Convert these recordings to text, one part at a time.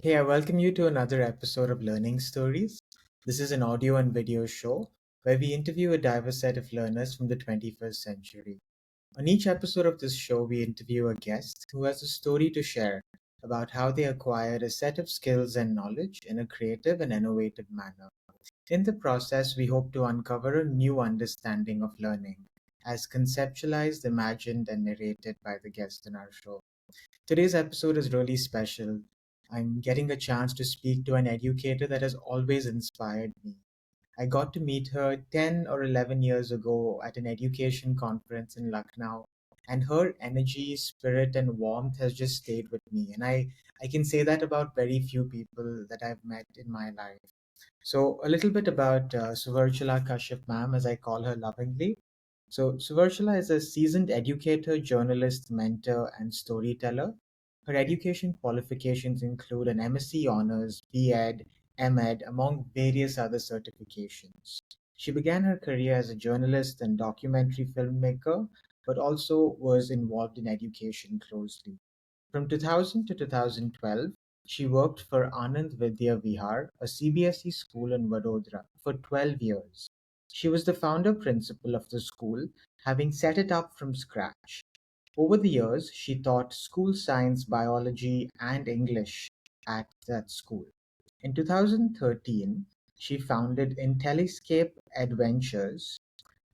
Hey, I welcome you to another episode of Learning Stories. This is an audio and video show where we interview a diverse set of learners from the 21st century. On each episode of this show, we interview a guest who has a story to share about how they acquired a set of skills and knowledge in a creative and innovative manner. In the process, we hope to uncover a new understanding of learning as conceptualized, imagined, and narrated by the guest in our show. Today's episode is really special. I'm getting a chance to speak to an educator that has always inspired me. I got to meet her 10 or 11 years ago at an education conference in Lucknow, and her energy, spirit, and warmth has just stayed with me. And I can say that about very few people that I've met in my life. So, a little bit about Suverchala Kashyap ma'am, as I call her lovingly. So, Suverchala is a seasoned educator, journalist, mentor, and storyteller. Her education qualifications include an M.Sc honors, B.Ed, M.Ed, among various other certifications. She began her career as a journalist and documentary filmmaker, but also was involved in education closely. From 2000 to 2012, she worked for Anand Vidya Vihar, a CBSE school in Vadodara, for 12 years. She was the founder principal of the school, having set it up from scratch. Over the years, she taught school science, biology, and English at that school. In 2013, she founded IntelliScape Adventures,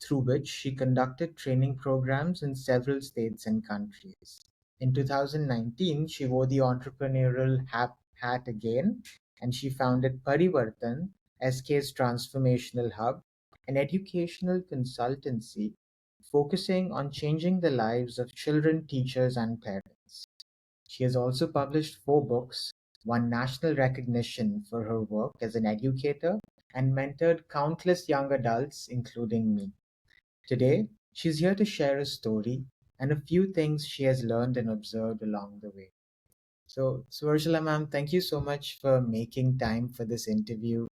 through which she conducted training programs in several states and countries. In 2019, she wore the entrepreneurial hat again, and she founded Parivartan, SK's transformational hub, an educational consultancy focusing on changing the lives of children, teachers, and parents. She has also published 4 books, won national recognition for her work as an educator, and mentored countless young adults, including me. Today, she's here to share a story and a few things she has learned and observed along the way. So, Suvarshila ma'am, thank you so much for making time for this interview.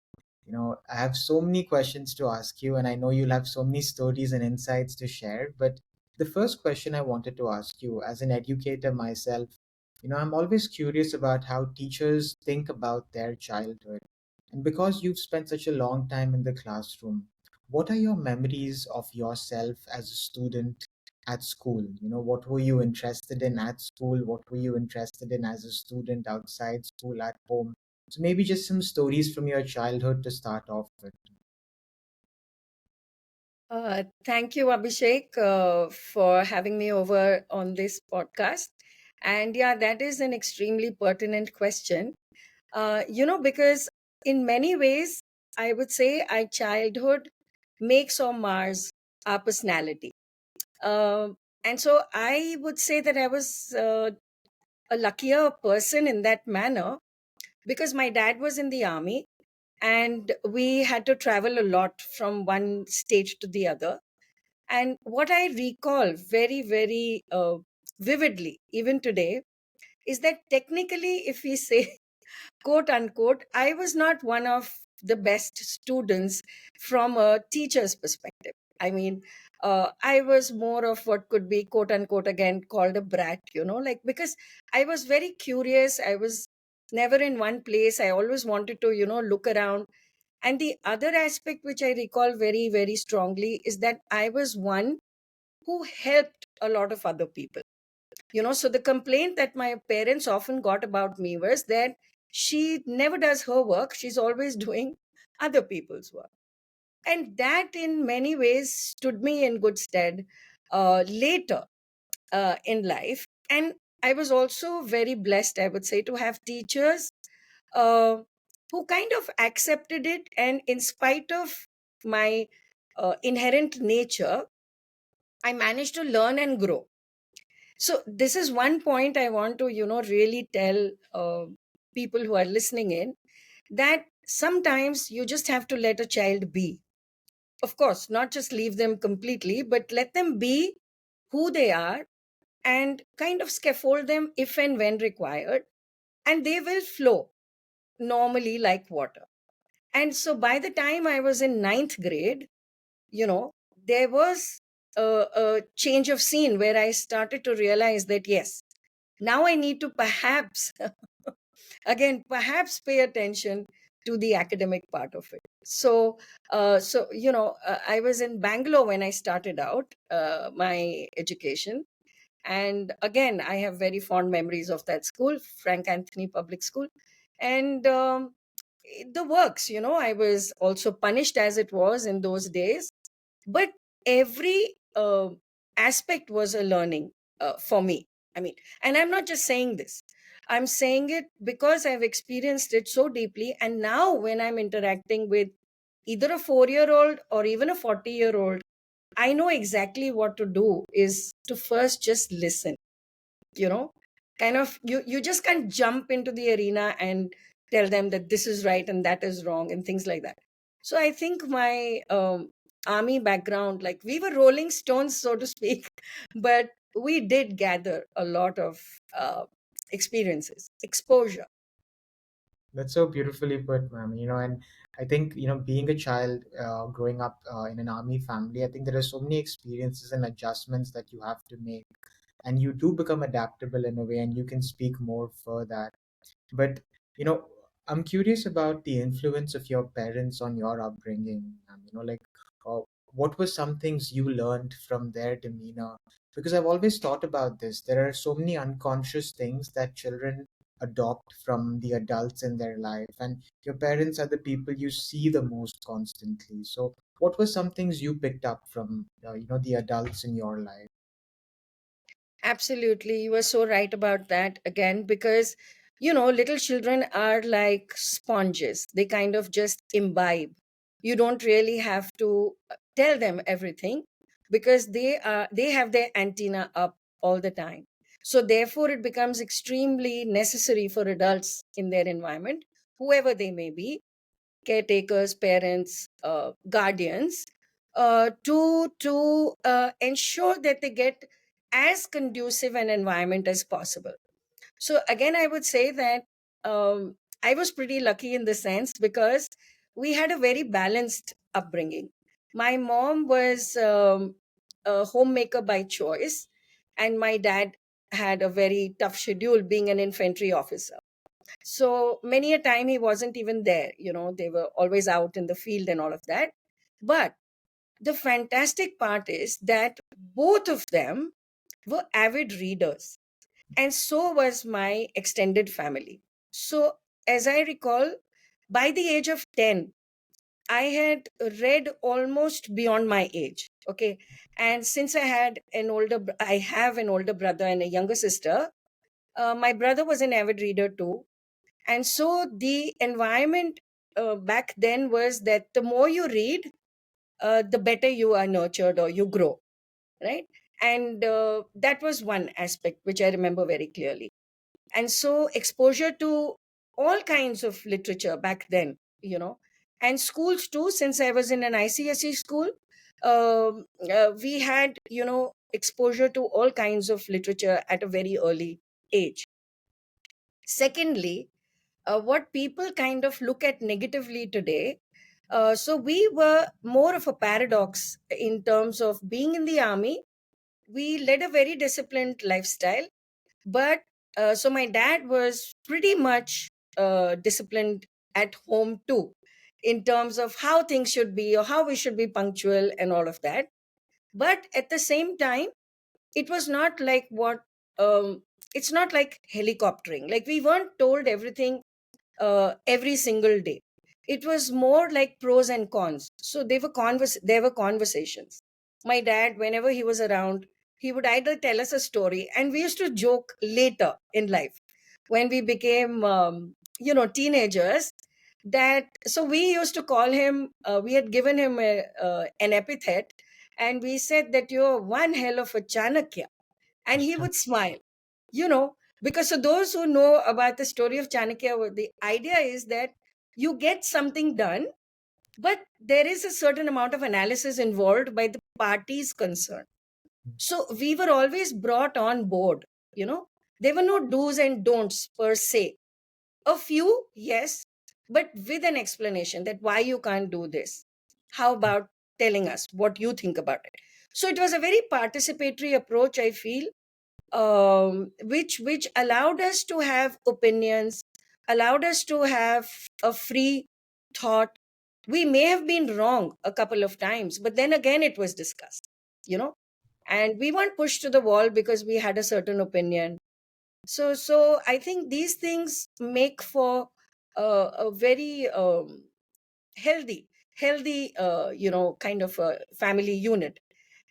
I have so many questions to ask you, and I know you'll have so many stories and insights to share. But the first question I wanted to ask you, as an educator myself, I'm always curious about how teachers think about their childhood. And because you've spent such a long time in the classroom, what are your memories of yourself as a student at school? What were you interested in at school? What were you interested in as a student outside school, at home? So maybe just some stories from your childhood to start off with. Thank you, Abhishek, for having me over on this podcast. And yeah, that is an extremely pertinent question. Because in many ways, I would say our childhood makes or mars our personality. Uh, and so I would say that I was a luckier person in that manner because my dad was in the army and we had to travel a lot from one state to the other. And what I recall very, very vividly, even today, is that technically, if we say quote unquote, I was not one of the best students from a teacher's perspective. I mean, I was more of what could be quote unquote again called a brat, like because I was very curious. I was never in one place. I always wanted to, look around. And the other aspect which I recall very, very strongly is that I was one who helped a lot of other people. So the complaint that my parents often got about me was that she never does her work, she's always doing other people's work. And that, in many ways, stood me in good stead later in life. And I was also very blessed, I would say, to have teachers uh, who kind of accepted it. And in spite of my inherent nature, I managed to learn and grow. So this is one point I want to, really tell people who are listening in, that sometimes you just have to let a child be. Of course, not just leave them completely, but let them be who they are and kind of scaffold them if and when required, and they will flow normally like water. And so by the time I was in ninth grade, there was a change of scene where I started to realize that yes, now I need to perhaps again, perhaps pay attention to the academic part of it. So, I was in Bangalore when I started out my education. And again, I have very fond memories of that school, Frank Anthony Public School. And the works, I was also punished as it was in those days, but every aspect was a learning for me. I mean, and I'm not just saying this, I'm saying it because I've experienced it so deeply. And now when I'm interacting with either a 4-year-old or even a 40-year-old, I know exactly what to do is to first just listen. you know Kind of, you just can't jump into the arena and tell them that this is right and that is wrong and things like that. So I think my army background, like, we were rolling stones, so to speak, but we did gather a lot of experiences, exposure. That's so beautifully put, ma'am. And I think, being a child, growing up in an army family, I think there are so many experiences and adjustments that you have to make. And you do become adaptable in a way, and you can speak more for that. But, you know, I'm curious about the influence of your parents on your upbringing. Like, uh, what were some things you learned from their demeanor? Because I've always thought about this. There are so many unconscious things that children adopt from the adults in their life, and your parents are the people you see the most constantly. So, what were some things you picked up from, the adults in your life? Absolutely. You were so right about that again, because, little children are like sponges. They kind of just imbibe. You don't really have to tell them everything, because they have their antenna up all the time. So therefore it becomes extremely necessary for adults in their environment, whoever they may be, caretakers, parents, guardians, to ensure that they get as conducive an environment as possible. So again, I would say that I was pretty lucky in the sense, because we had a very balanced upbringing. My mom was a homemaker by choice, and my dad had a very tough schedule being an infantry officer. So many a time he wasn't even there. They were always out in the field and all of that. But the fantastic part is that both of them were avid readers, and so was my extended family. So, as I recall, by the age of 10, I had read almost beyond my age. Okay. And since I have an older brother and a younger sister, my brother was an avid reader too. And so the environment back then was that the more you read, the better you are nurtured or you grow, right? And that was one aspect which I remember very clearly. And so exposure to all kinds of literature back then, and schools too, since I was in an ICSE school, we had, exposure to all kinds of literature at a very early age. Secondly, what people kind of look at negatively today. So we were more of a paradox in terms of being in the army. We led a very disciplined lifestyle, but so my dad was pretty much disciplined at home too, in terms of how things should be or how we should be punctual and all of that. But at the same time, it was not like what it's not like helicoptering. Like, we weren't told everything every single day. It was more like pros and cons. So there were conversations. My dad, whenever he was around, he would either tell us a story, and we used to joke later in life when we became, teenagers. That so we used to call him. We had given him an epithet, and we said that you're one hell of a Chanakya, and he would smile. You know, because so those who know about the story of Chanakya, the idea is that you get something done, but there is a certain amount of analysis involved by the parties concerned. So we were always brought on board, you know. There were no do's and don'ts per se. A few, yes, but with an explanation that why you can't do this. How about telling us what you think about it? So it was a very participatory approach, I feel, which allowed us to have opinions, allowed us to have a free thought. We may have been wrong a couple of times, but then again, it was discussed, you know, and we weren't pushed to the wall because we had a certain opinion. So I think these things make for a very healthy, kind of a family unit.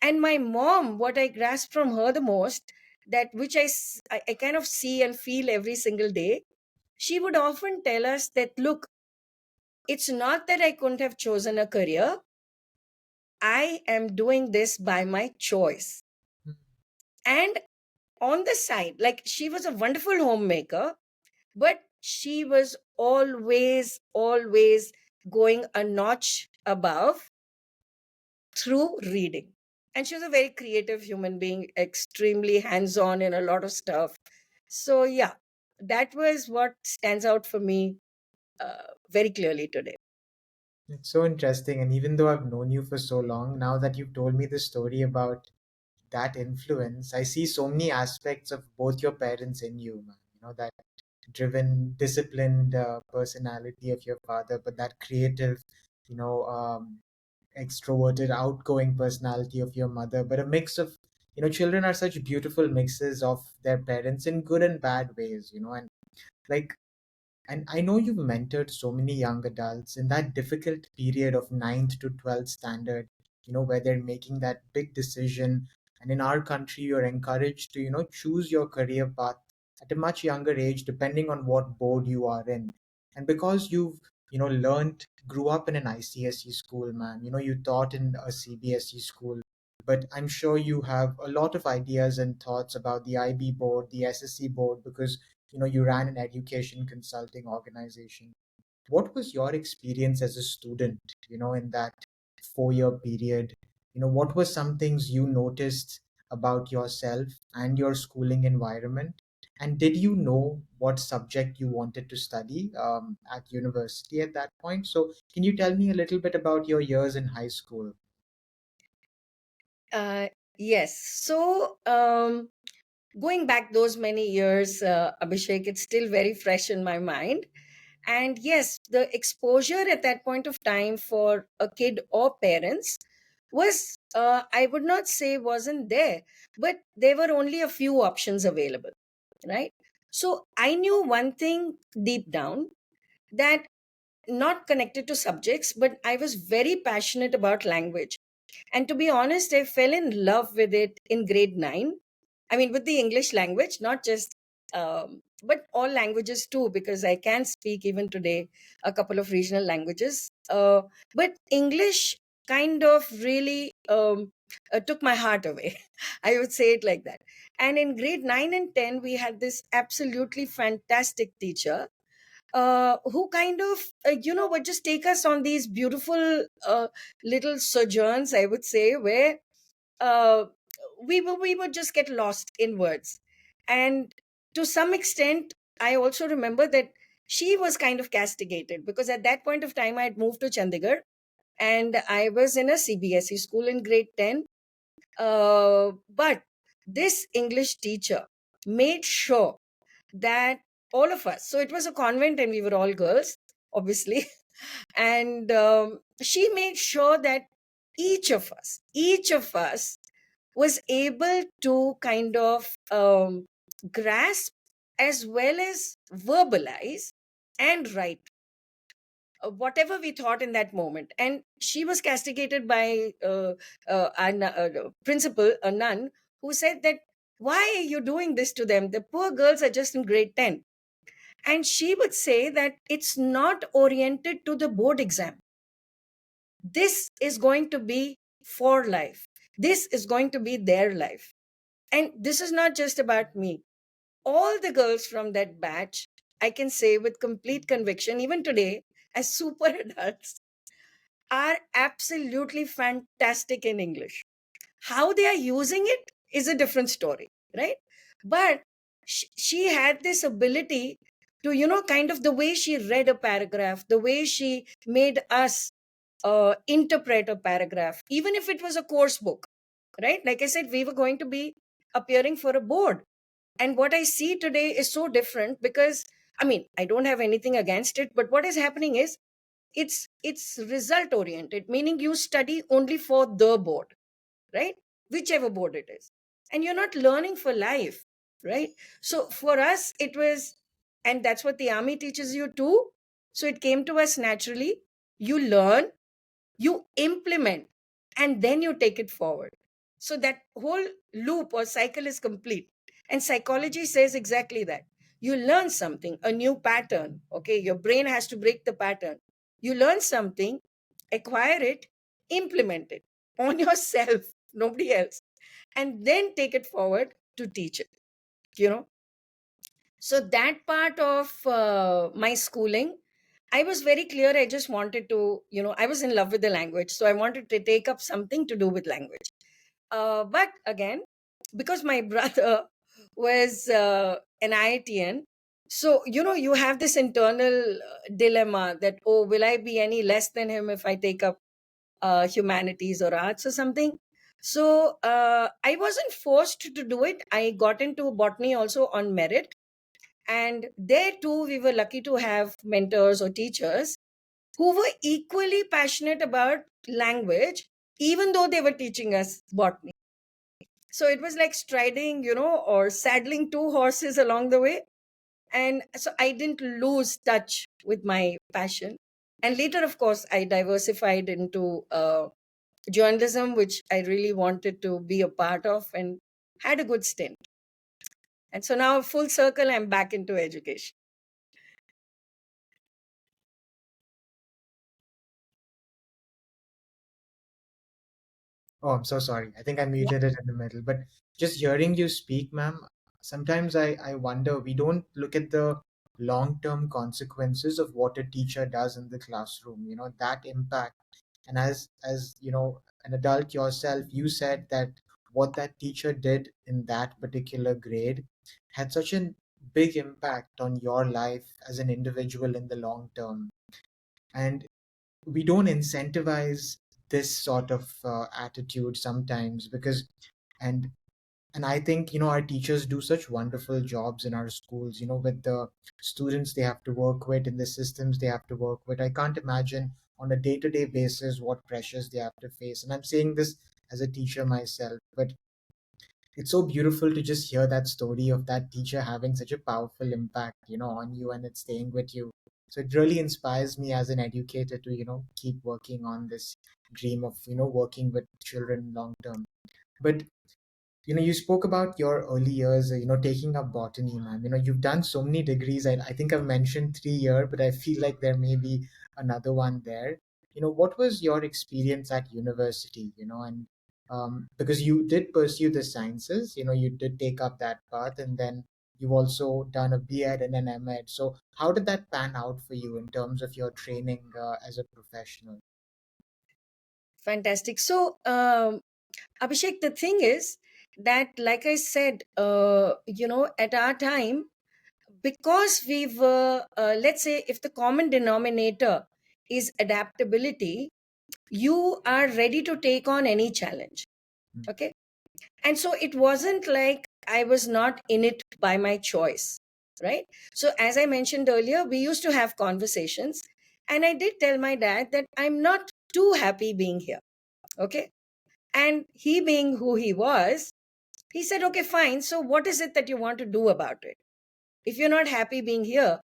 And my mom, what I grasped from her the most, that which I kind of see and feel every single day, she would often tell us that, look, it's not that I couldn't have chosen a career. I am doing this by my choice. And on the side, like, she was a wonderful homemaker, but she was always going a notch above through reading. And she was a very creative human being, extremely hands on in a lot of stuff. So, yeah, that was what stands out for me very clearly today. It's so interesting. And even though I've known you for so long, now that you've told me the story about that influence, I see so many aspects of both your parents in you, man. You know, that driven, disciplined personality of your father, but that creative, you know, extroverted, outgoing personality of your mother. But a mix of, children are such beautiful mixes of their parents in good and bad ways, and like, and I know you've mentored so many young adults in that difficult period of ninth to 12th standard, where they're making that big decision. And in our country, you're encouraged to, choose your career path at a much younger age, depending on what board you are in. And because you've, grew up in an ICSE school, man, you taught in a CBSE school, but I'm sure you have a lot of ideas and thoughts about the IB board, the SSC board, because you ran an education consulting organization. What was your experience as a student, in that 4 year period? What were some things you noticed about yourself and your schooling environment? And did you know what subject you wanted to study at university at that point? So can you tell me a little bit about your years in high school? Uh, yes. So, going back those many years, Abhishek, it's still very fresh in my mind. And yes, the exposure at that point of time for a kid or parents was, I would not say wasn't there, but there were only a few options available, right? So I knew one thing deep down, that not connected to subjects, but I was very passionate about language. And to be honest, I fell in love with it in grade 9. I mean, with the English language, not just, but all languages too, because I can speak even today a couple of regional languages. But English kind of really took my heart away. I would say it like that. And in grade 9 and 10, we had this absolutely fantastic teacher who kind of, would just take us on these beautiful little sojourns, I would say, where uh, we would just get lost in words. And to some extent, I also remember that she was kind of castigated, because at that point of time, I had moved to Chandigarh and I was in a CBSE school in grade 10. But this English teacher made sure that all of us, so it was a convent and we were all girls, obviously, and she made sure that each of us was able to kind of grasp as well as verbalize and write whatever we thought in that moment. And she was castigated by a principal, a nun, who said that, why are you doing this to them? The poor girls are just in grade 10. And she would say that it's not oriented to the board exam. This is going to be for life. This is going to be their life. And this is not just about me. All the girls from that batch, I can say with complete conviction, even today, as super adults, are absolutely fantastic in English. How they are using it is a different story, right? But she had this ability to, kind of the way she read a paragraph, the way she made us interpret a paragraph, even if it was a course book, right? Like I said, we were going to be appearing for a board. And what I see today is so different, because I mean, I don't have anything against it, but what is happening is it's result oriented, meaning you study only for the board, right? Whichever board it is. And you're not learning for life, right? So for us, it was, and that's what the army teaches you too. So it came to us naturally. You learn, you implement, and then you take it forward. So that whole loop or cycle is complete. And psychology says exactly that. You learn something, a new pattern. Okay, your brain has to break the pattern. You learn something, acquire it, implement it on yourself, nobody else, and then take it forward to teach it, you know. So that part of my schooling, I was very clear. I just wanted to, I was in love with the language. So I wanted to take up something to do with language. But again, because my brother was an IITian, so, you have this internal dilemma that, oh, will I be any less than him if I take up humanities or arts or something? So I wasn't forced to do it. I got into botany also on merit. And there too, we were lucky to have mentors or teachers who were equally passionate about language, even though they were teaching us botany. So it was like striding, or saddling two horses along the way. And so I didn't lose touch with my passion. And later, of course, I diversified into journalism, which I really wanted to be a part of and had a good stint. And so now, full circle, I'm back into education. Oh, I'm so sorry. I think I muted it in the middle. But just hearing you speak, ma'am, sometimes I wonder, we don't look at the long-term consequences of what a teacher does in the classroom, that impact. And as an adult yourself, you said that what that teacher did in that particular grade had such a big impact on your life as an individual in the long term. And we don't incentivize this sort of attitude sometimes because and and I think our teachers do such wonderful jobs in our schools, with the students they have to work with and the systems they have to work with. I can't imagine on a day-to-day basis what pressures they have to face, and I'm saying this as a teacher myself. But it's so beautiful to just hear that story of that teacher having such a powerful impact on you, and it's staying with you. So it really inspires me as an educator to keep working on this dream of working with children long term. But you spoke about your early years, taking up botany, man. You've done so many degrees. I think I've mentioned 3 year, but I feel like there may be another one there. What was your experience at university, and because you did pursue the sciences, you did take up that path, and then you've also done a B.Ed and an M.Ed. So how did that pan out for you in terms of your training as a professional? Fantastic. So, Abhishek, the thing is that, like I said, at our time, because we were, let's say, if the common denominator is adaptability, you are ready to take on any challenge. Mm. Okay. And so it wasn't like I was not in it by my choice, right? So, as I mentioned earlier, we used to have conversations, and I did tell my dad that I'm not too happy being here. Okay. And he, being who he was, he said, okay, fine. So, what is it that you want to do about it? If you're not happy being here,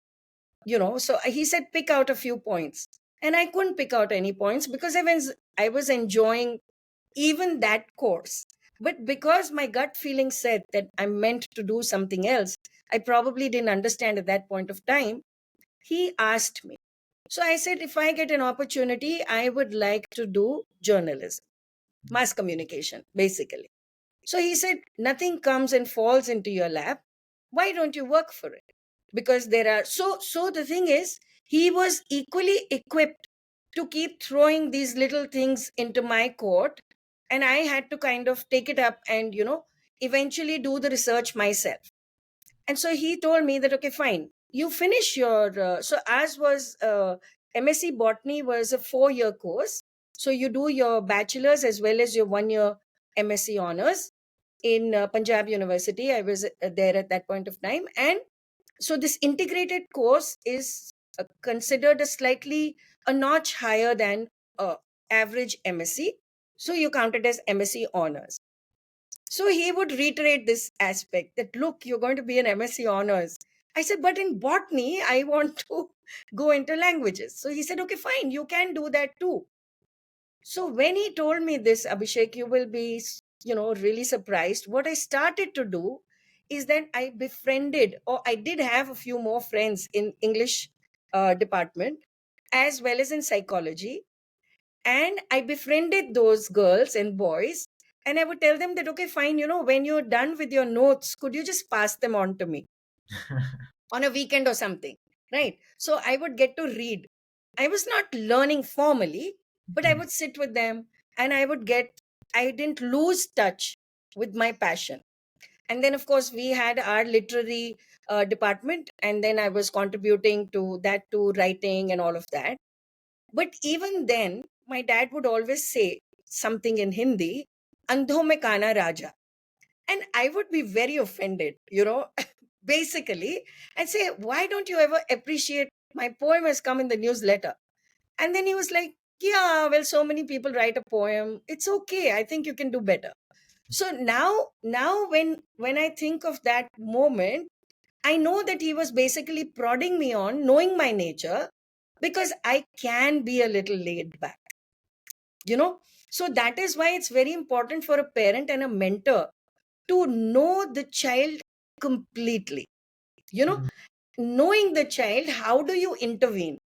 so he said, pick out a few points. And I couldn't pick out any points because I was enjoying even that course. But because my gut feeling said that I'm meant to do something else, I probably didn't understand at that point of time. He asked me. So I said, if I get an opportunity, I would like to do journalism, mass communication, basically. So he said, nothing comes and falls into your lap. Why don't you work for it? Because there are, so the thing is, he was equally equipped to keep throwing these little things into my court. And I had to kind of take it up and, eventually do the research myself. And so he told me that, okay, fine, you finish your, so as was, MSc Botany was a 4 year course. So you do your bachelor's as well as your 1 year MSc honors in Punjab University. I was there at that point of time. And So this integrated course is considered a notch higher than average MSc. So you count it as MSc honors. So he would reiterate this aspect that, look, you're going to be an MSc honors. I said, but in botany, I want to go into languages. So he said, okay, fine, you can do that too. So when he told me this, Abhishek, you will be, really surprised. What I started to do is that I befriended, or I did have a few more friends in English department as well as in psychology, and I befriended those girls and boys, and I would tell them that, okay, fine, when you're done with your notes, could you just pass them on to me on a weekend or something, right? So I would get to read. I was not learning formally, but I would sit with them, and I didn't lose touch with my passion. And then, of course, we had our literary department, and then I was contributing to that, to writing and all of that. But even then, my dad would always say something in Hindi, Andho mein kana raja. And I would be very offended, basically, and say, why don't you ever appreciate my poem has come in the newsletter? And then he was like, yeah, well, so many people write a poem. It's okay. I think you can do better. So now when I think of that moment, I know that he was basically prodding me on, knowing my nature, because I can be a little laid back, you know. So that is why it's very important for a parent and a mentor to know the child completely, you know. Knowing the child, how do you intervene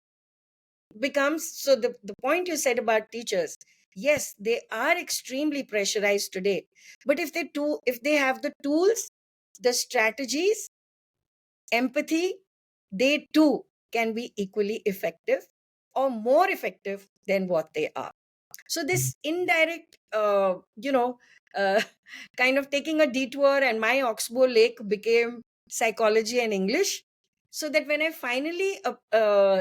becomes, so the point you said about teachers, yes, they are extremely pressurized today, but if they have the tools, the strategies, empathy, they too can be equally effective or more effective than what they are. So this indirect, uh, kind of taking a detour, and my oxbow lake became psychology and English. So that when I finally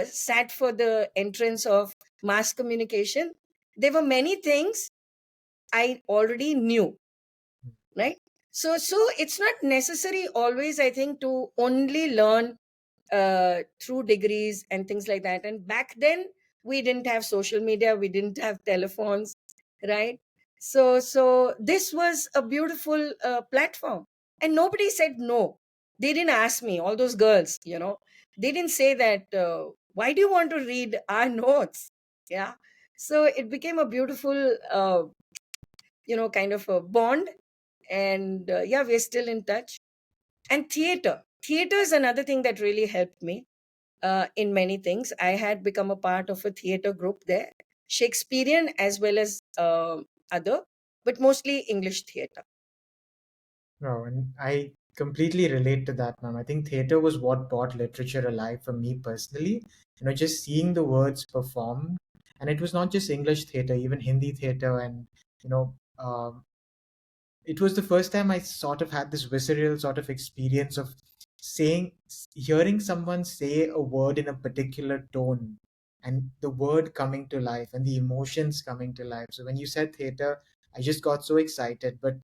sat for the entrance of mass communication, there were many things I already knew, right? So it's not necessary always, I think, to only learn through degrees and things like that. And back then, we didn't have social media, we didn't have telephones, right? So this was a beautiful platform, and nobody said no. They didn't ask me, all those girls, they didn't say that, why do you want to read our notes? Yeah. So it became a beautiful, kind of a bond. And yeah, we're still in touch. And theater is another thing that really helped me in many things. I had become a part of a theater group there, Shakespearean as well as other, but mostly English theater. No, and I completely relate to that, ma'am. I think theater was what brought literature alive for me personally. Just seeing the words performed, and it was not just English theater, even Hindi theater, and you know, um, it was the first time I sort of had this visceral sort of experience of hearing someone say a word in a particular tone, and the word coming to life and the emotions coming to life. So when you said theater, I just got so excited. But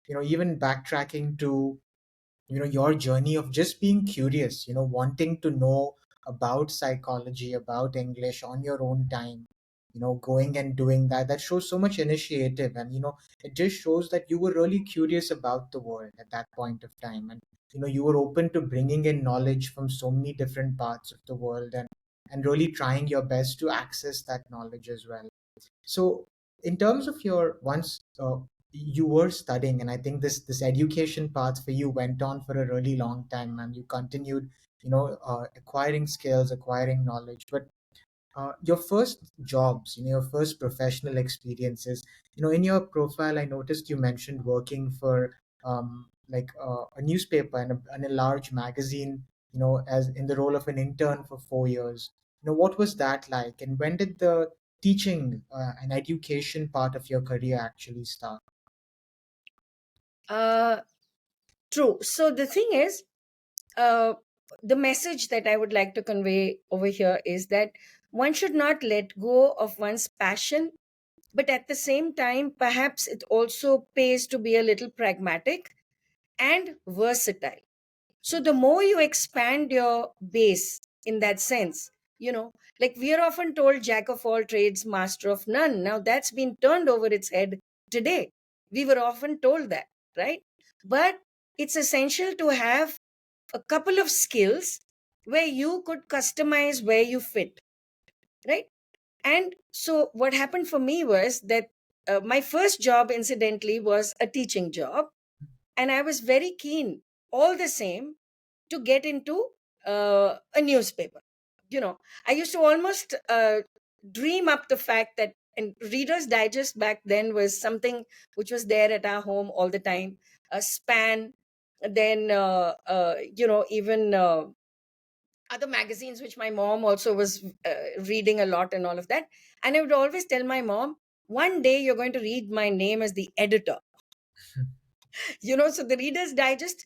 even backtracking to your journey of just being curious, wanting to know about psychology, about English on your own time, going and doing that shows so much initiative. And it just shows that you were really curious about the world at that point of time. And you were open to bringing in knowledge from so many different parts of the world, and really trying your best to access that knowledge as well. So, in terms of your once you were studying, and I think this education path for you went on for a really long time, and you continued, acquiring skills, acquiring knowledge. But your first jobs, your first professional experiences, in your profile, I noticed you mentioned working for like a newspaper and a large magazine, as in the role of an intern for 4 years. What was that like, and when did the teaching and education part of your career actually start? uh, True. So the thing is, uh, the message that I would like to convey over here is that one should not let go of one's passion, but at the same time, perhaps it also pays to be a little pragmatic and versatile. So the more you expand your base in that sense, like we are often told jack of all trades, master of none. Now that's been turned over its head today. We were often told that, right? But it's essential to have a couple of skills where you could customize where you fit, right? And so what happened for me was that my first job, incidentally, was a teaching job. And I was very keen, all the same, to get into a newspaper. I used to almost dream up the fact that, and Reader's Digest back then was something which was there at our home all the time. A Span, then even other magazines which my mom also was reading a lot and all of that. And I would always tell my mom, one day you're going to read my name as the editor. So the Reader's Digest,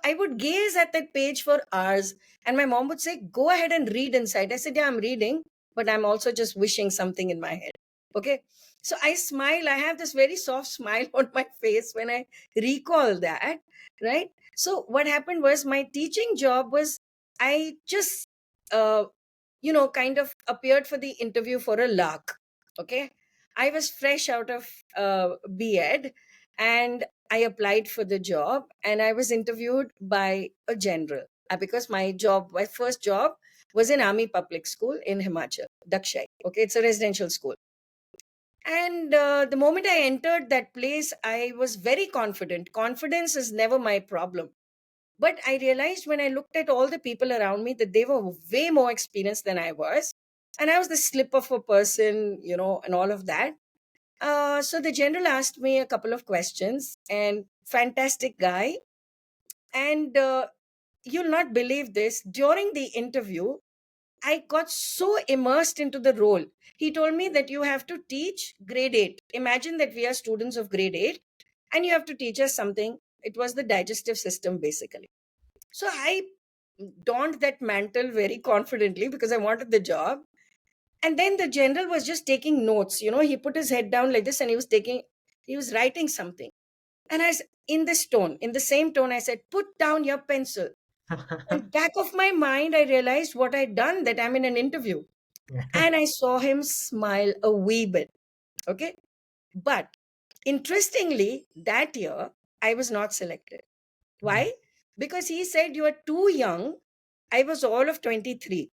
I would gaze at that page for hours, and my mom would say, go ahead and read inside. I said, yeah, I'm reading, but I'm also just wishing something in my head. Okay. So I smile. I have this very soft smile on my face when I recall that, right? So what happened was, my teaching job was, I just uh, kind of appeared for the interview for a lark. Okay. I was fresh out of B.Ed, and I applied for the job, and I was interviewed by a general because my first job was in Army Public School in Himachal, Dakshai. Okay. It's a residential school. And the moment I entered that place, I was very confident. Confidence is never my problem. But I realized when I looked at all the people around me that they were way more experienced than I was. And I was the slip of a person, and all of that. So the general asked me a couple of questions, and fantastic guy. And you'll not believe this. During the interview, I got so immersed into the role. He told me that you have to teach grade 8. Imagine that we are students of grade 8, and you have to teach us something. It was the digestive system, basically. So I donned that mantle very confidently because I wanted the job. And then the general was just taking notes. He put his head down like this, and he was writing something. And in this tone, in the same tone, I said, put down your pencil. And back of my mind, I realized what I'd done, that I'm in an interview. Yeah. And I saw him smile a wee bit. Okay. But interestingly, that year, I was not selected. Mm, Why? Because he said, you are too young. I was all of 23.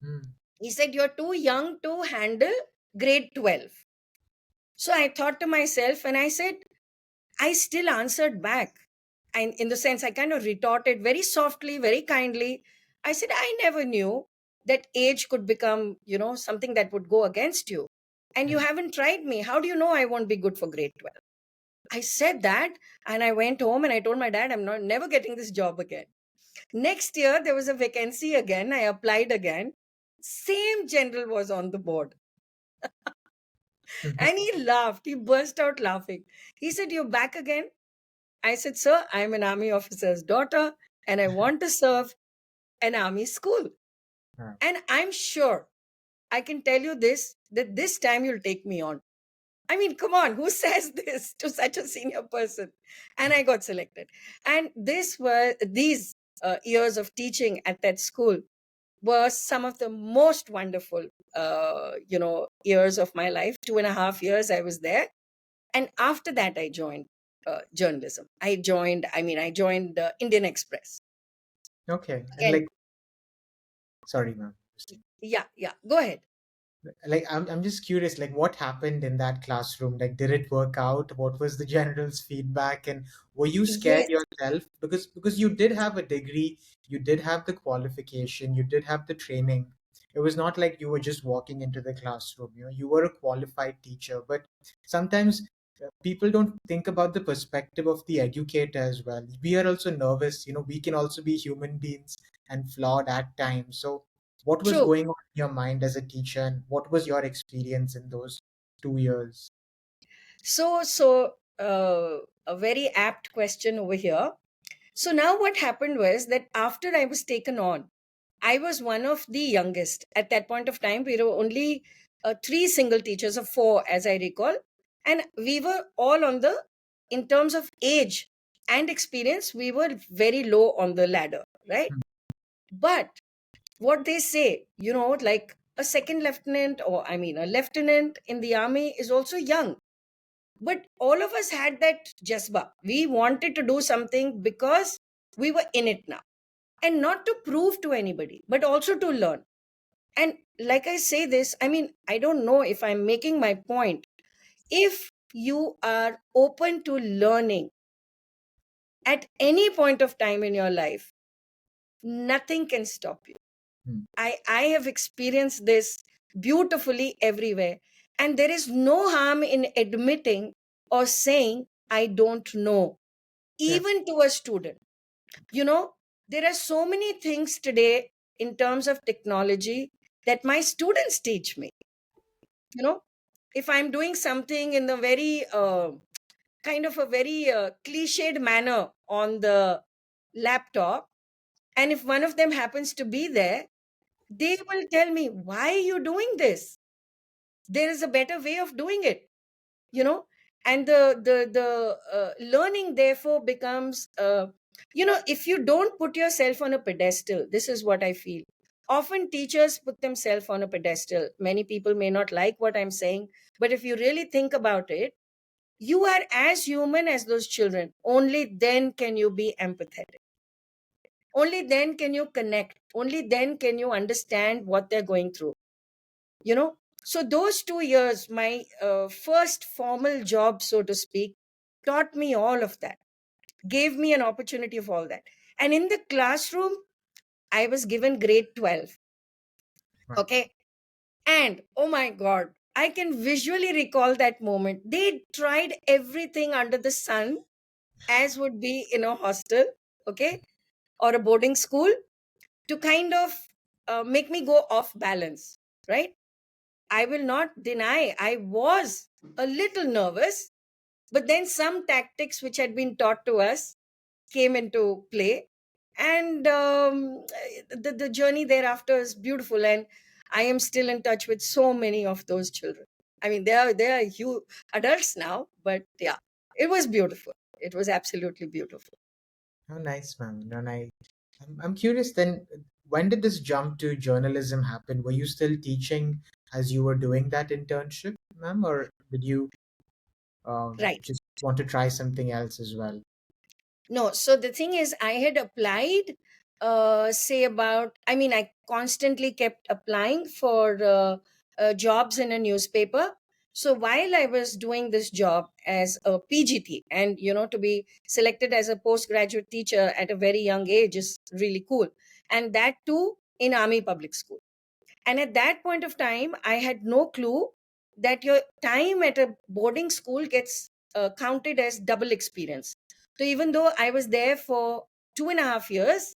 mm, He said, you're too young to handle grade 12. So I thought to myself, and I said, I still answered back. And in the sense, I kind of retorted very softly, very kindly. I said, I never knew that age could become, something that would go against you. And you mm. haven't tried me. How do you know I won't be good for grade 12? I said that, and I went home and I told my dad, I'm not never getting this job again. Next year, there was a vacancy again. I applied again. Same general was on the board. And he laughed. He burst out laughing. He said, you're back again? I said, sir, I'm an army officer's daughter and I want to serve an army school. Yeah. And I'm sure I can tell you this, that this time you'll take me on. I mean, come on, who says this to such a senior person? And I got selected. And these years of teaching at that school were some of the most wonderful, years of my life. 2.5 years I was there. And after that, I joined journalism. I joined Indian Express. Okay. And Again, like, sorry, ma'am. yeah, go ahead. Like, I'm just curious, like, what happened in that classroom? Like, did it work out? What was the general's feedback? And were you scared Yes, yourself? Because you did have a degree, you did have the qualification, you did have the training. It was not like you were just walking into the classroom. You were a qualified teacher. But sometimes people don't think about the perspective of the educator as well. We are also nervous. We can also be human beings and flawed at times. So what was true. going on in your mind as a teacher, and what was your experience in those 2 years? So, a very apt question over here. So now what happened was that after I was taken on, I was one of the youngest. At that point of time, we were only three single teachers, of four, as I recall. And we were all in terms of age, and experience, we were very low on the ladder, right? Mm. But what they say, like a second lieutenant, or I mean, a lieutenant in the army is also young. But all of us had that jasba. We wanted to do something because we were in it now. And not to prove to anybody, but also to learn. And like I say this, I mean, I don't know if I'm making my point. If you are open to learning at any point of time in your life, nothing can stop you. Mm. I have experienced this beautifully everywhere. And there is no harm in admitting or saying, I don't know, Yeah. even to a student. You know, there are so many things today in terms of technology that my students teach me. You know, if I'm doing something in the very kind of a very cliched manner on the laptop, and if one of them happens to be there, they will tell me, why are you doing this? There is a better way of doing it, you know. And the learning therefore becomes, if you don't put yourself on a pedestal, this is what I feel. Often teachers put themselves on a pedestal. Many people may not like what I'm saying, but if you really think about it, you are as human as those children. Only then can you be empathetic. Only then can you connect. Only then can you understand what they're going through. You know, so those 2 years, my first formal job, so to speak, taught me all of that, gave me an opportunity of all that. And in the classroom, I was given grade 12. Right. Okay. And oh my God, I can visually recall that moment. They tried everything under the sun, as would be in a hostel, okay, or a boarding school, to kind of make me go off balance, right? I will not deny I was a little nervous, but then some tactics which had been taught to us came into play. And the journey thereafter is beautiful. And I am still in touch with so many of those children. I mean, they are huge adults now, but yeah, it was beautiful. It was absolutely beautiful. Oh, nice, ma'am. And I'm curious then, when did this jump to journalism happen? Were you still teaching as you were doing that internship, ma'am, or did you Right. just want to try something else as well? No, so the thing is, I had applied, say about, I mean, I constantly kept applying for jobs in a newspaper. So while I was doing this job as a PGT, and to be selected as a postgraduate teacher at a very young age is really cool. And that too in Army Public School. And at that point of time, I had no clue that your time at a boarding school gets counted as double experience. So even though I was there for 2.5 years,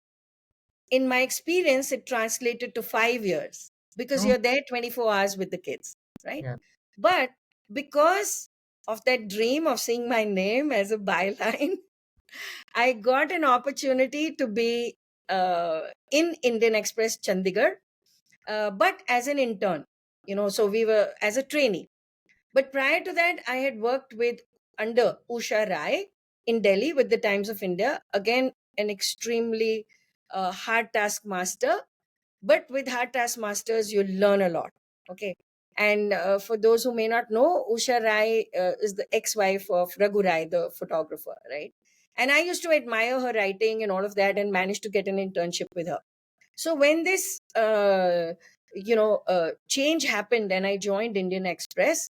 in my experience, it translated to 5 years because Oh, you're there 24 hours with the kids, right? yeah. But because of that dream of seeing my name as a byline, I got an opportunity to be in Indian Express Chandigarh, but as an intern, so we were as a trainee. But prior to that, I had worked with under Usha Rai in Delhi with the Times of India. Again, an extremely hard taskmaster. But with hard taskmasters, you learn a lot. Okay. And for those who may not know, Usha Rai is the ex-wife of Raghu Rai, the photographer, right? And I used to admire her writing and all of that, and managed to get an internship with her. So when this change happened and I joined Indian Express,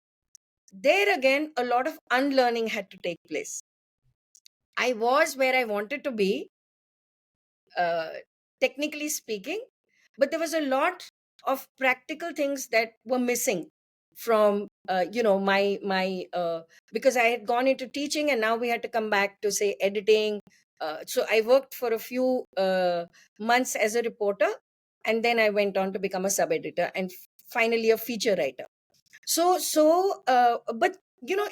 there again a lot of unlearning had to take place. I was where I wanted to be, uh, technically speaking, but there was a lot of practical things that were missing from my because I had gone into teaching, and now we had to come back to say editing. So I worked for a few months as a reporter, and then I went on to become a sub editor, and finally a feature writer. But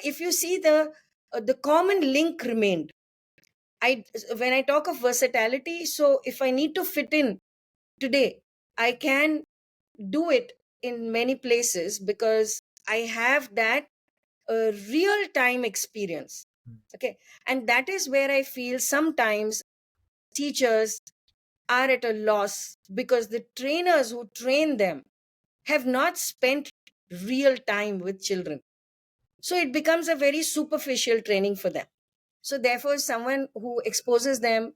if you see the common link remained. I When I talk of versatility, so if I need to fit in today, I can do it in many places because I have that real time experience. Mm. Okay. And that is where I feel sometimes teachers are at a loss because the trainers who train them have not spent real time with children. So it becomes a very superficial training for them. So therefore, someone who exposes them,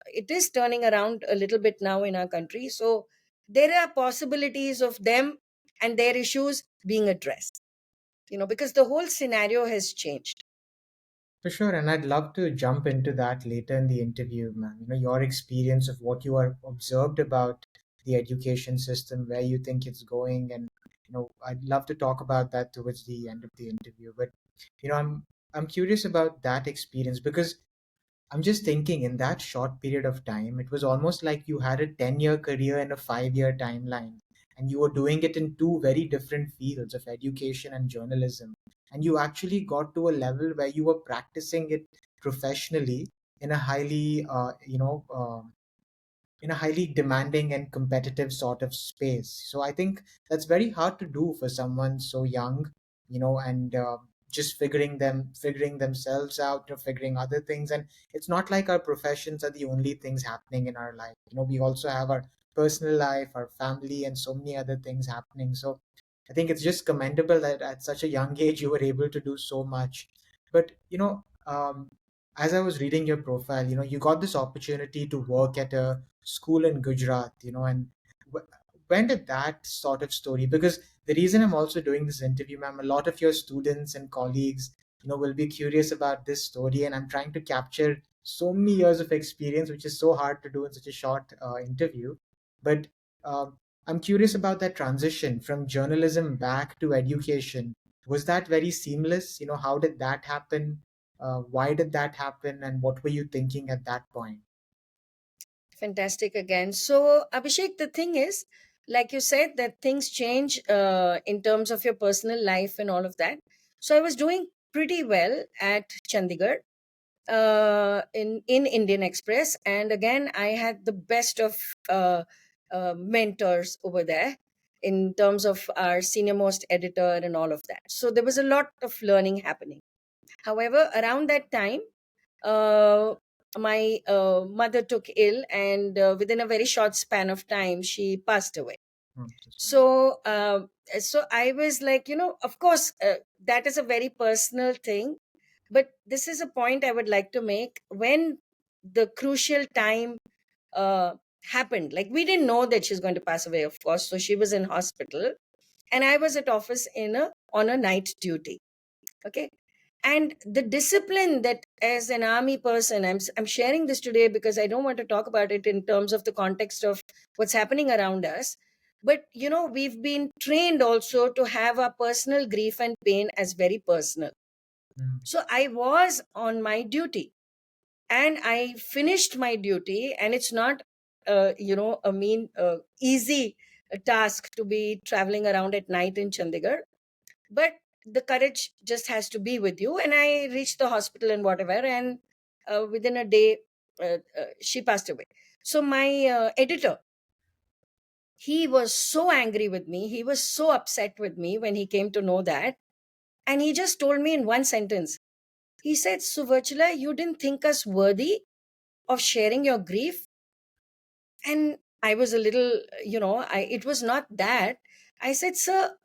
it is turning around a little bit now in our country. So there are possibilities of them and their issues being addressed, because the whole scenario has changed. For sure, and I'd love to jump into that later in the interview, ma'am. Your experience of what you are observed about the education system, where you think it's going, and I'd love to talk about that towards the end of the interview. But I'm curious about that experience because I'm just thinking in that short period of time, it was almost like you had a 10-year career and a 5-year timeline, and you were doing it in two very different fields of education and journalism. And you actually got to a level where you were practicing it professionally in a highly demanding and competitive sort of space. So I think that's very hard to do for someone so young, and just figuring themselves out, figuring other things. And it's not like our professions are the only things happening in our life. We also have our personal life, our family, and so many other things happening. So I think it's just commendable that at such a young age you were able to do so much. But as I was reading your profile, you got this opportunity to work at a school in Gujarat, and wh- when did that sort of story? Because the reason I'm also doing this interview, ma'am, a lot of your students and colleagues, will be curious about this story, and I'm trying to capture so many years of experience, which is so hard to do in such a short interview. But I'm curious about that transition from journalism back to education. Was that very seamless? How did that happen? Why did that happen? And what were you thinking at that point? Fantastic again. So, Abhishek, the thing is, like you said, that things change in terms of your personal life and all of that. So, I was doing pretty well at Chandigarh in Indian Express, and again, I had the best of mentors over there in terms of our senior most editor and all of that. So, there was a lot of learning happening. However, around that time, uh, my mother took ill, and within a very short span of time, she passed away. Hmm, that's fine. So I was like, of course, that is a very personal thing, but this is a point I would like to make. When the crucial time uh, happened, like we didn't know that she's going to pass away, of course. So she was in hospital, and I was at office on a night duty. Okay. And the discipline that, as an army person, I'm sharing this today because I don't want to talk about it in terms of the context of what's happening around us. But we've been trained also to have our personal grief and pain as very personal. Hmm, So I was on my duty, and I finished my duty, and it's not a easy task to be traveling around at night in Chandigarh, but the courage just has to be with you. And I reached the hospital and whatever, and within a day, she passed away. So my editor, he was so angry with me, he was so upset with me when he came to know that, and he just told me in one sentence. He said, Suverchala, you didn't think us worthy of sharing your grief? And I was a little, it was not that. I said, sir,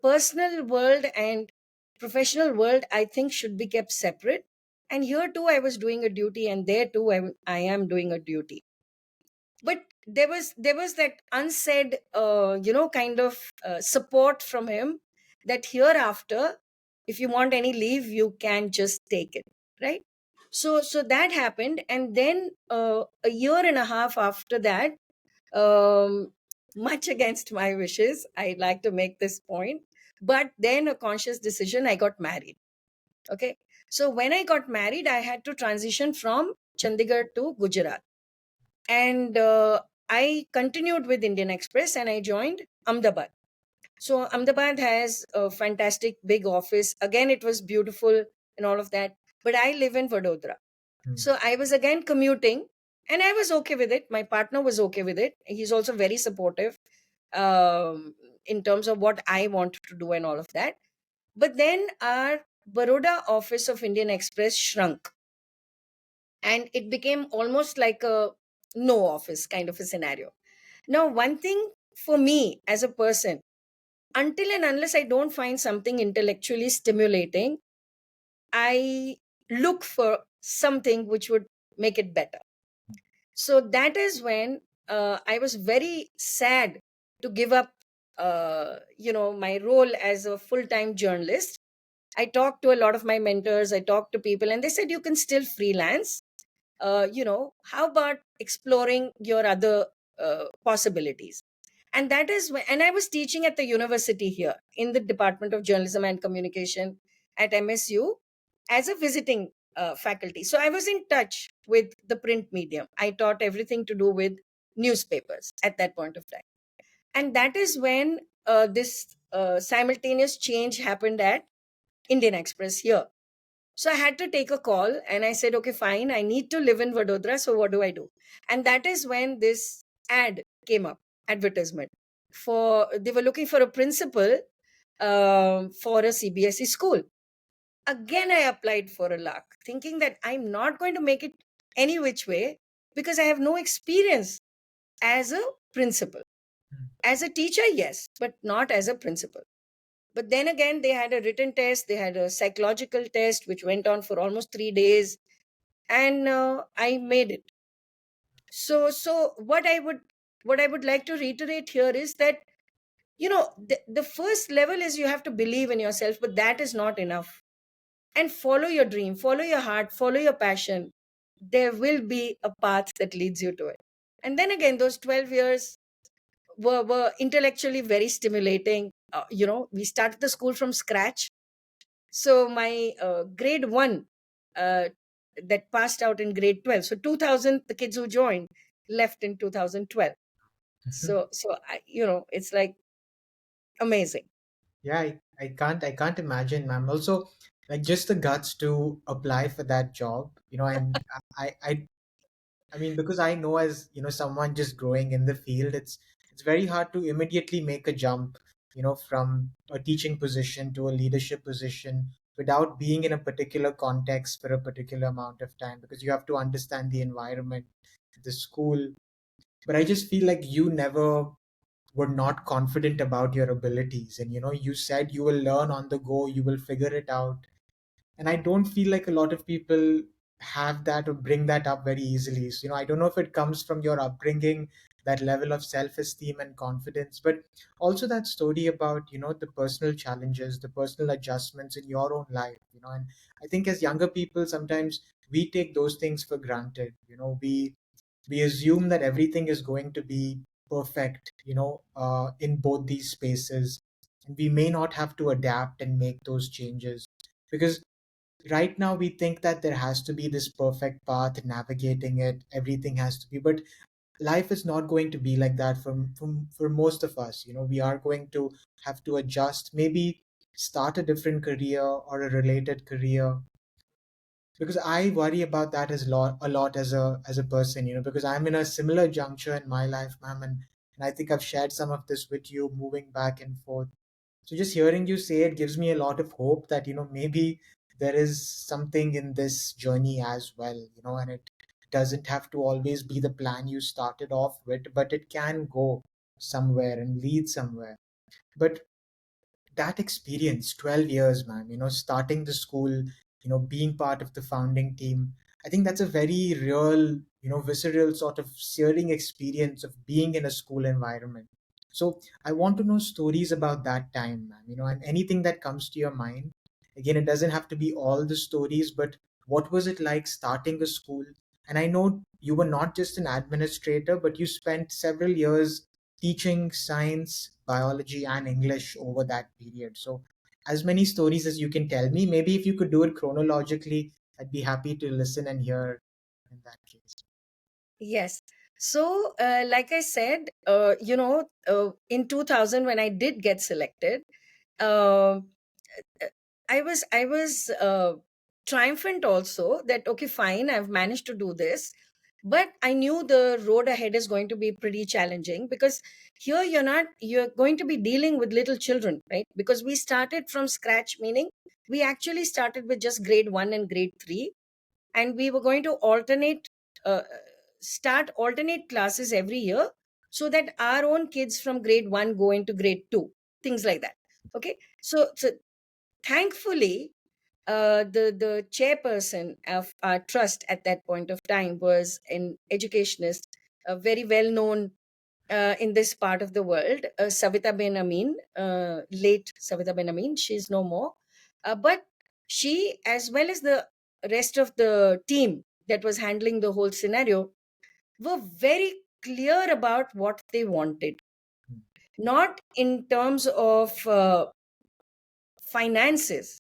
personal world and professional world, I think, should be kept separate. And here too, I was doing a duty, and there too, I am doing a duty. But there was that unsaid, kind of support from him, that hereafter, if you want any leave, you can just take it, right? So that happened, and then a year and a half after that, um, much against my wishes, I like to make this point, but then a conscious decision, I got married. Okay. So when I got married, I had to transition from Chandigarh to Gujarat. And I continued with Indian Express, and I joined Ahmedabad. So Ahmedabad has a fantastic big office. Again, it was beautiful and all of that. But I live in Vadodara. hmm, So I was again commuting, and I was okay with it. My partner was okay with it. He's also very supportive in terms of what I want to do and all of that. But then our Baroda office of Indian Express shrunk, and it became almost like a no office kind of a scenario. Now, one thing for me as a person, until and unless I don't find something intellectually stimulating, I look for something which would make it better. So that is when I was very sad to give up, my role as a full-time journalist. I talked to a lot of my mentors, I talked to people, and they said, you can still freelance. How about exploring your other possibilities? And that is when, and I was teaching at the university here in the Department of Journalism and Communication at MSU as a visiting faculty. So I was in touch with the print medium. I taught everything to do with newspapers at that point of time. And that is when this simultaneous change happened at Indian Express here. So I had to take a call and I said, okay, fine, I need to live in Vadodara. So what do I do? And that is when this ad came up, advertisement. They were looking for a principal for a CBSE school. Again, I applied for a lark, thinking that I'm not going to make it any which way because I have no experience as a principal. As a teacher, yes, but not as a principal. But then again, they had a written test, they had a psychological test, which went on for almost 3 days, and I made it. So what I would like to reiterate here is that the first level is you have to believe in yourself, but that is not enough. And follow your dream, follow your heart, follow your passion. There will be a path that leads you to it. And then again, those 12 years were intellectually very stimulating. We started the school from scratch. So my grade 1 uh, that passed out in grade 12. So 2000, the kids who joined left in 2012. It's like amazing. Yeah, I can't imagine, ma'am. Also, like just the guts to apply for that job. I mean, because I know, as someone just growing in the field, it's very hard to immediately make a jump, from a teaching position to a leadership position without being in a particular context for a particular amount of time, because you have to understand the environment, the school. But I just feel like you never were not confident about your abilities, and you said you will learn on the go, you will figure it out. And I don't feel like a lot of people have that or bring that up very easily. So I don't know if it comes from your upbringing, that level of self-esteem and confidence, but also that story about the personal challenges, the personal adjustments in your own life. And I think as younger people, sometimes we take those things for granted. We assume that everything is going to be perfect, in both these spaces, and we may not have to adapt and make those changes, because right now we think that there has to be this perfect path navigating it, everything has to be, but life is not going to be like that for most of us. We are going to have to adjust, maybe start a different career or a related career, because I worry about that a lot as a person, because I'm in a similar juncture in my life, ma'am, and I think I've shared some of this with you, moving back and forth. So just hearing you say it gives me a lot of hope that maybe there is something in this journey as well, and it doesn't have to always be the plan you started off with, but it can go somewhere and lead somewhere. But that experience, 12 years, man, starting the school, being part of the founding team, I think that's a very real, visceral sort of searing experience of being in a school environment. So I want to know stories about that time, man, and anything that comes to your mind. Again, it doesn't have to be all the stories, but what was it like starting a school? And I know you were not just an administrator, but you spent several years teaching science, biology, and English over that period. So, as many stories as you can tell me, maybe if you could do it chronologically, I'd be happy to listen and hear in that case. Yes. So, like I said, in 2000, when I did get selected, uh, I was triumphant also that okay, fine, I've managed to do this, but I knew the road ahead is going to be pretty challenging because here you're going to be dealing with little children, right? Because we started from scratch, meaning we actually started with just grade 1 and grade 3, and we were going to start alternate classes every year, so that our own kids from grade 1 go into grade 2, things like that. Okay, so thankfully, the chairperson of our trust at that point of time was an educationist, a very well known in this part of the world, Savita Ben Amin, late Savita Ben Amin. She's no more, but she, as well as the rest of the team that was handling the whole scenario, were very clear about what they wanted, not in terms of finances.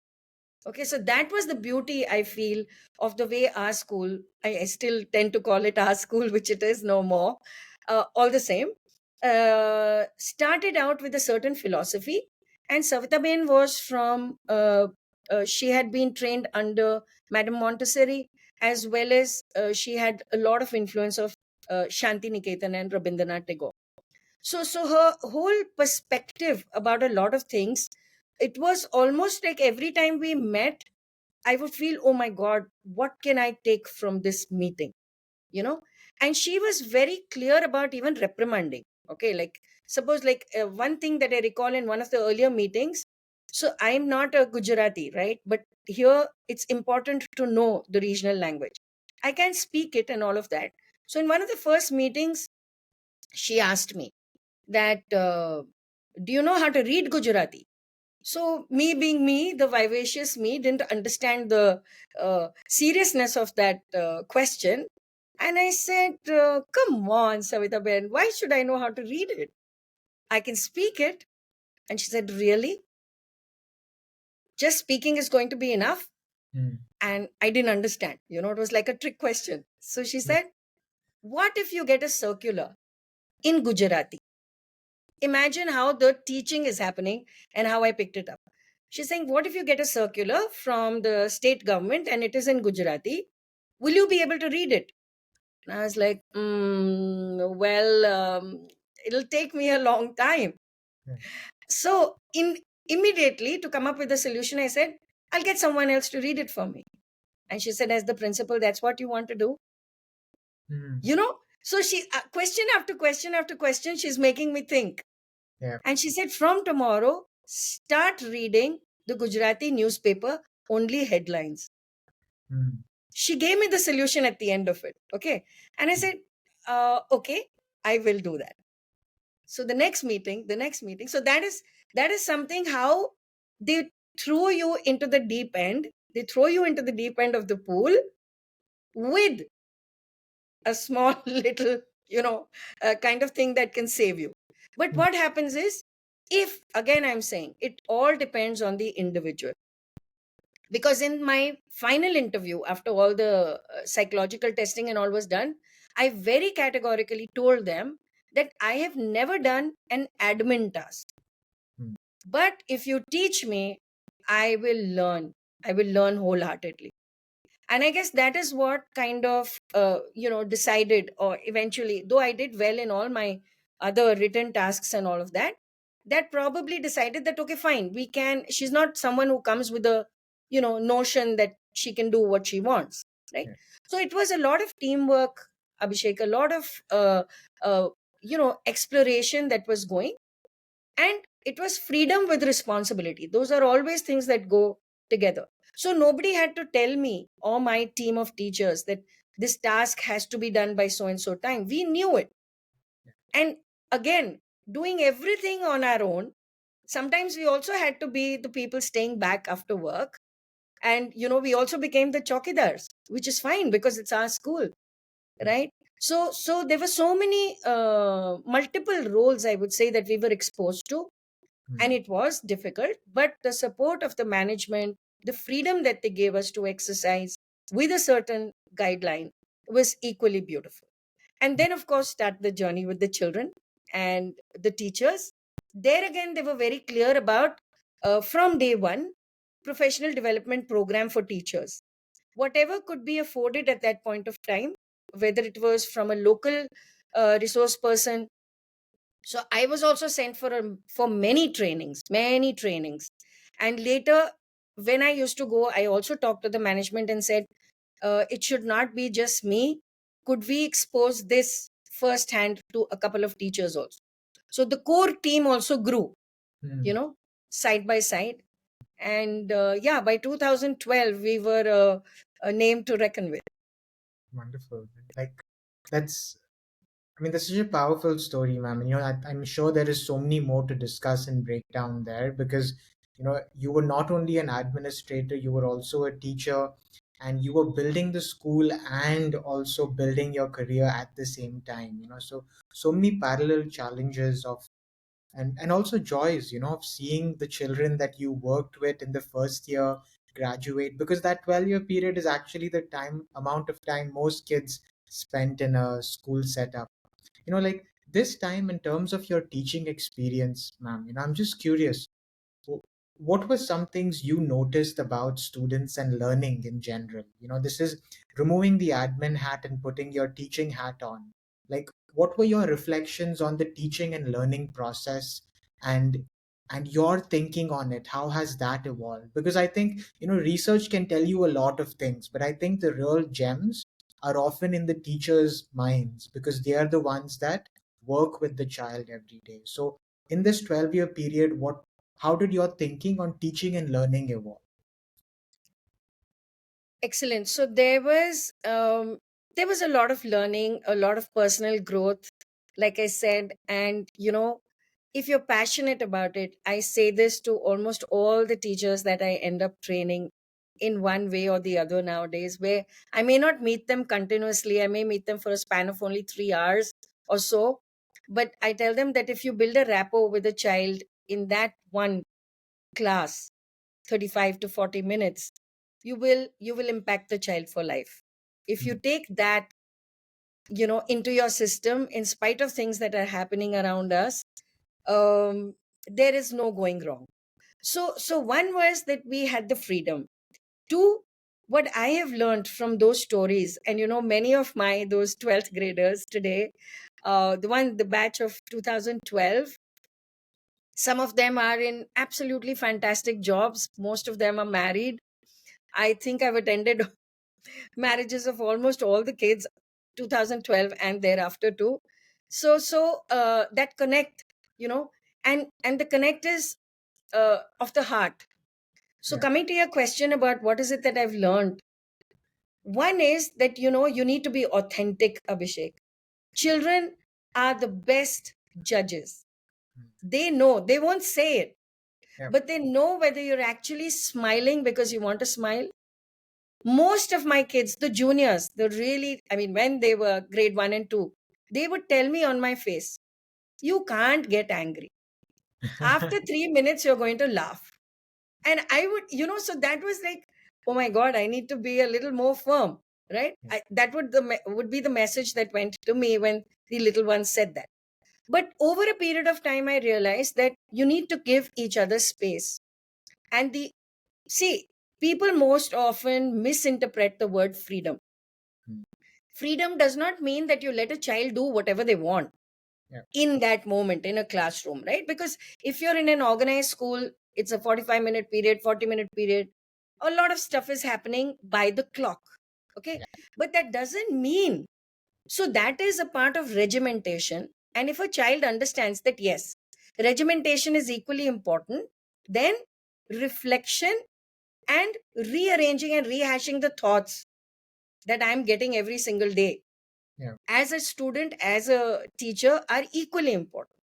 Okay, so that was the beauty, I feel, of the way our school, I still tend to call it our school, which it is no more, all the same, started out with a certain philosophy. And Savitaben was she had been trained under Madame Montessori, as well as she had a lot of influence of Shanti Niketan and Rabindranath Tagore. So her whole perspective about a lot of things, it was almost like every time we met, I would feel, oh my God, what can I take from this meeting? You know? And she was very clear about even reprimanding. Okay, like suppose, like one thing that I recall in one of the earlier meetings. So I'm not a Gujarati, right? But here it's important to know the regional language. I can speak it and all of that. So in one of the first meetings, she asked me that, do you know how to read Gujarati? So, me being me, the vivacious me, didn't understand the seriousness of that question. And I said, come on, Savita Ben, why should I know how to read it? I can speak it. And she said, really? Just speaking is going to be enough? Mm. And I didn't understand. It was like a trick question. So she said, what if you get a circular in Gujarati? Imagine how the teaching is happening and how I picked it up. She's saying, what if you get a circular from the state government and it is in Gujarati? Will you be able to read it? And I was like, well, it'll take me a long time. Yeah. So immediately, to come up with a solution, I said, I'll get someone else to read it for me. And she said, as the principal, that's what you want to do? Mm. So she, question after question after question, she's making me think. Yeah. And she said, from tomorrow, start reading the Gujarati newspaper, only headlines. Mm. She gave me the solution at the end of it. Okay. And I said, okay, I will do that. So the next meeting, so that is something how they throw you into the deep end. They throw you into the deep end of the pool with a small little, kind of thing that can save you. But Mm. what happens is, if, again, I'm saying it all depends on the individual. Because in my final interview, after all the psychological testing and all was done, I very categorically told them that I have never done an admin task. Mm. But if you teach me, I will learn. I will learn wholeheartedly. And I guess that is what kind of decided, or eventually, though I did well in all my other written tasks and all of that, that probably decided that, okay, fine, we can, she's not someone who comes with a notion that she can do what she wants, right? Yeah. So it was a lot of teamwork, Abhishek, a lot of uh, exploration that was going. And it was freedom with responsibility. Those are always things that go together. So nobody had to tell me or my team of teachers that this task has to be done by so and so time. We knew it. And again, doing everything on our own, sometimes we also had to be the people staying back after work. And we also became the chokidars, which is fine because it's our school, right? So there were so many multiple roles, I would say, that we were exposed to. And Mm. it was difficult, but the support of the management, the freedom that they gave us to exercise with a certain guideline, was equally beautiful. And then, of course, start the journey with the children and the teachers. There again, they were very clear about, from day one, professional development program for teachers, whatever could be afforded at that point of time, whether it was from a local resource person. So I was also sent for many trainings, and later when I used to go, I also talked to the management and said, it should not be just me. Could we expose this firsthand to a couple of teachers also? So the core team also grew, Hmm. side by side. And yeah, by 2012 we were a name to reckon with. Wonderful. Like, that's, I mean, that's such a powerful story, ma'am. And, I'm sure there is so many more to discuss and break down there because, you were not only an administrator, you were also a teacher, and you were building the school and also building your career at the same time. So many parallel challenges of, and also joys, of seeing the children that you worked with in the first year graduate, because that 12-year period is actually the amount of time most kids spent in a school setup. Like, this time in terms of your teaching experience, ma'am, I'm just curious, wh- what were some things you noticed about students and learning in general? This is removing the admin hat and putting your teaching hat on. Like, what were your reflections on the teaching and learning process, and your thinking on it? How has that evolved? Because I think, research can tell you a lot of things, but I think the real gems are often in the teachers' minds because they are the ones that work with the child every day. So in this 12-year period, how did your thinking on teaching and learning evolve? Excellent. So there was a lot of learning, a lot of personal growth, like I said. And if you're passionate about it, I say this to almost all the teachers that I end up training in one way or the other nowadays, where I may not meet them continuously, I may meet them for a span of only 3 hours or so. But I tell them that if you build a rapport with a child in that one class, 35 to 40 minutes, you will impact the child for life. If you Mm. take that into your system, in spite of things that are happening around us, there is no going wrong. So one was that we had the freedom. Two, what I have learned from those stories, and many of my those 12th graders today, the batch of 2012, some of them are in absolutely fantastic jobs, most of them are married. I think I've attended marriages of almost all the kids 2012 and thereafter too. So that connect, you know and the connect is of the heart. So Yeah. coming to your question about what is it that I've learned, one is that you need to be authentic, Abhishek. Children are the best judges. Mm. They know, they won't say it, Yeah. but they know whether you're actually smiling because you want to smile. Most of my kids, the juniors, the really, I mean, when they were grade 1 and 2, they would tell me on my face, you can't get angry. After 3 minutes you're going to laugh. And I would, so that was like, oh my god, I need to be a little more firm, right? Yeah. That would be the message that went to me when the little ones said that. But over a period of time I realized that you need to give each other space. And the see, people most often misinterpret the word freedom. Mm. Freedom does not mean that you let a child do whatever they want Yeah. in that moment in a classroom, right? Because if you're in an organized school, it's a 45-minute period, 40-minute period. A lot of stuff is happening by the clock. Okay. Yeah. But that doesn't mean, so that is a part of regimentation. And if a child understands that, yes, regimentation is equally important, then reflection and rearranging and rehashing the thoughts that I'm getting every single day Yeah. as a student, as a teacher, are equally important,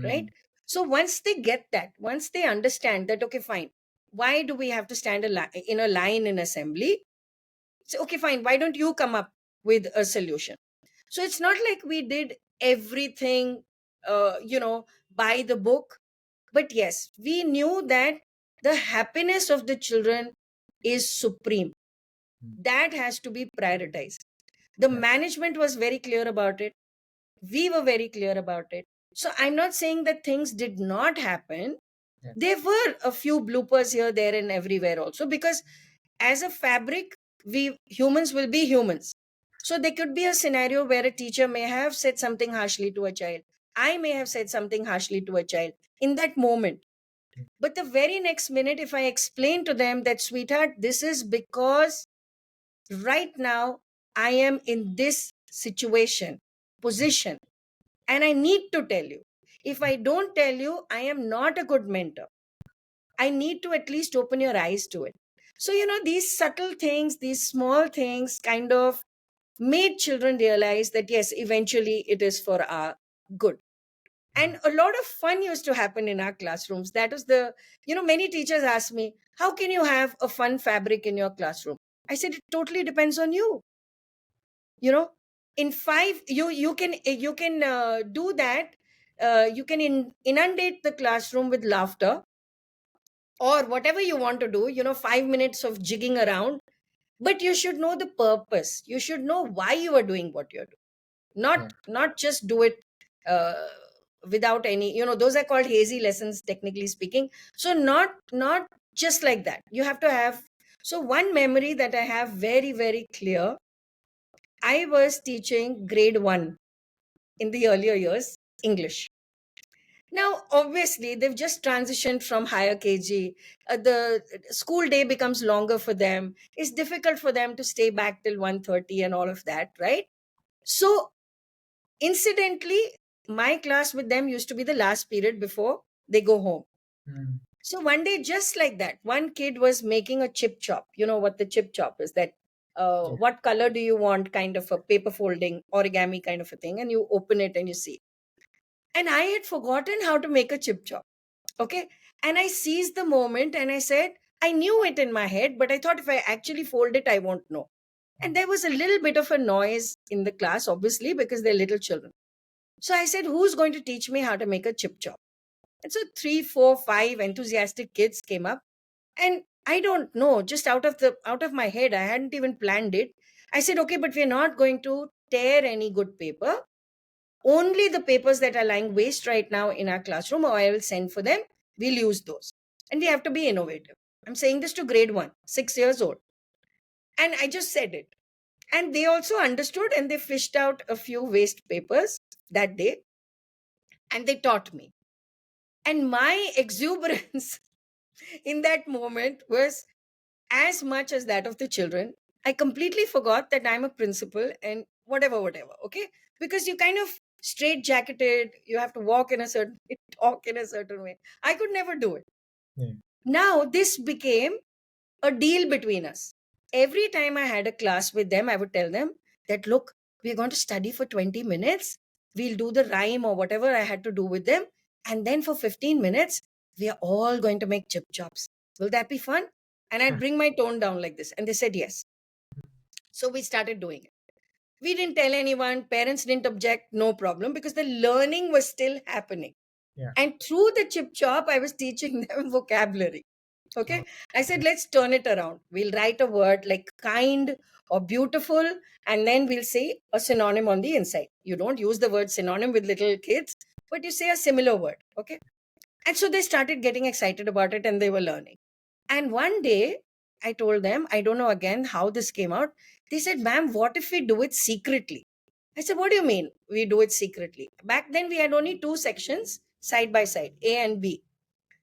right? Mm. So once they get that, once they understand that, okay, fine, why do we have to stand in a line in assembly? So, okay, fine, why don't you come up with a solution? So it's not like we did everything, by the book. But yes, we knew that the happiness of the children is supreme. Mm. That has to be prioritized. The Yeah. management was very clear about it. We were very clear about it. So I'm not saying that things did not happen. Yeah. There were a few bloopers here, there, and everywhere also, because as a fabric, we humans will be humans. So there could be a scenario where a teacher may have said something harshly to a child. I may have said something harshly to a child in that moment. But the very next minute, if I explain to them that, sweetheart, this is because right now I am in this situation, position, and I need to tell you. If I don't tell you, I am not a good mentor. I need to at least open your eyes to it. So, these subtle things, these small things kind of made children realize that, yes, eventually it is for our good. And a lot of fun used to happen in our classrooms. That was many teachers ask me, how can you have a fun fabric in your classroom? I said, it totally depends on you. You know, in five, you can do that. You can inundate the classroom with laughter or whatever you want to do, 5 minutes of jigging around, but you should know the purpose. You should know why you are doing what you're doing, Yeah. not just do it uh, without any, those are called hazy lessons, technically speaking. So not just like that, you have to have. So one memory that I have very, very clear, I was teaching grade 1 in the earlier years, English. Now, obviously, they've just transitioned from higher KG. The school day becomes longer for them. It's difficult for them to stay back till 1:30 and all of that, right? So, incidentally, my class with them used to be the last period before they go home. Mm. So one day, just like that, one kid was making a chip chop. You know what the chip chop is? That Yeah. what color do you want, kind of a paper folding origami kind of a thing, and you open it and you see. And I had forgotten how to make a chip chop. Okay. And I seized the moment and I said, I knew it in my head, but I thought if I actually fold it, I won't know. And there was a little bit of a noise in the class, obviously, because they're little children. So I said, who's going to teach me how to make a chip chop? And so 3, 4, 5 enthusiastic kids came up. And I don't know, just out of my head, I hadn't even planned it. I said, okay, but we're not going to tear any good paper. Only the papers that are lying waste right now in our classroom, or I will send for them, we'll use those. And we have to be innovative. I'm saying this to grade 1, 6 years old. And I just said it. And they also understood and they fished out a few waste papers that day and they taught me. And my exuberance in that moment was as much as that of the children. I completely forgot that I'm a principal and whatever, okay? Because you kind of straight jacketed, you have to walk in a certain way, talk in a certain way. I could never do it. Yeah. Now, this became a deal between us. Every time I had a class with them, I would tell them that, look, we're going to study for 20 minutes. We'll do the rhyme or whatever I had to do with them. And then for 15 minutes, we are all going to make chip chops. Will that be fun? And I'd bring my tone down like this. And they said yes. So we started doing it. We didn't tell anyone. Parents didn't object. No problem, because the learning was still happening. Yeah. And through the chip chop, I was teaching them vocabulary. Okay. Oh, I said, let's turn it around. We'll write a word like kind or beautiful, and then we'll say a synonym on the inside. You don't use the word synonym with little kids, but you say a similar word. Okay. And so they started getting excited about it and they were learning. And one day I told them, I don't know again how this came out. They said, ma'am, what if we do it secretly? I said, what do you mean we do it secretly? Back then we had only two sections side by side, A and B,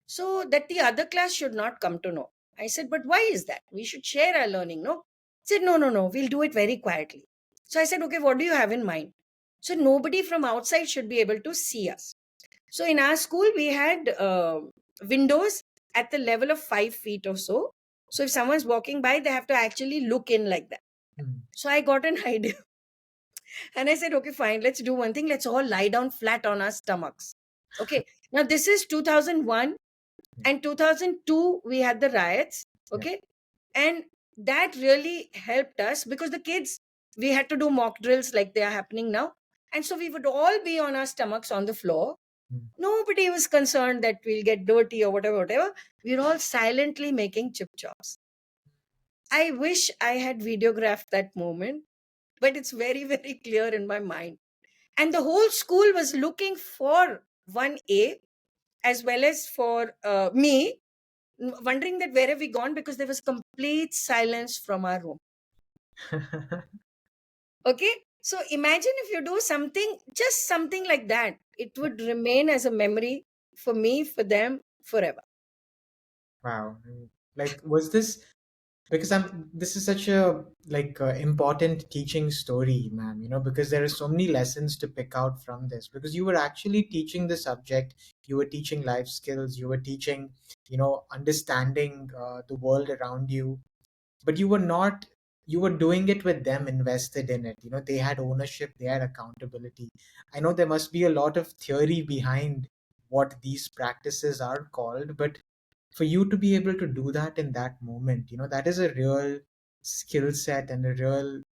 so that the other class should not come to know. I said, but why is that? We should share our learning, no? He said, no, we'll do it very quietly. So I said, okay, what do you have in mind? So nobody from outside should be able to see us. So in our school, we had windows at the level of 5 feet or so. So if someone's walking by, they have to actually look in like that. mm. So I got an idea. And I said, okay, fine, let's do one thing. Let's all lie down flat on our stomachs. Okay. Now, this is 2001 and 2002, we had the riots. Yeah. Okay. And that really helped us because the kids, we had to do mock drills like they are happening now. And so we would all be on our stomachs on the floor. Mm. Nobody was concerned that we'll get dirty or whatever. We were all silently making chip chops. I wish I had videographed that moment, but it's very, very clear in my mind. And the whole school was looking for 1A as well as for me, wondering that where have we gone, because there was complete silence from our room. Okay. So imagine if you do something, just something like that, it would remain as a memory for me, for them, forever. Wow. Like, was this because this is such a important teaching story, ma'am, because there are so many lessons to pick out from this, because you were actually teaching the subject, you were teaching life skills, you were teaching, understanding the world around you, but you were doing it with them invested in it. They had ownership, they had accountability. I know there must be a lot of theory behind what these practices are called, but for you to be able to do that in that moment, that is a real skill set and a real,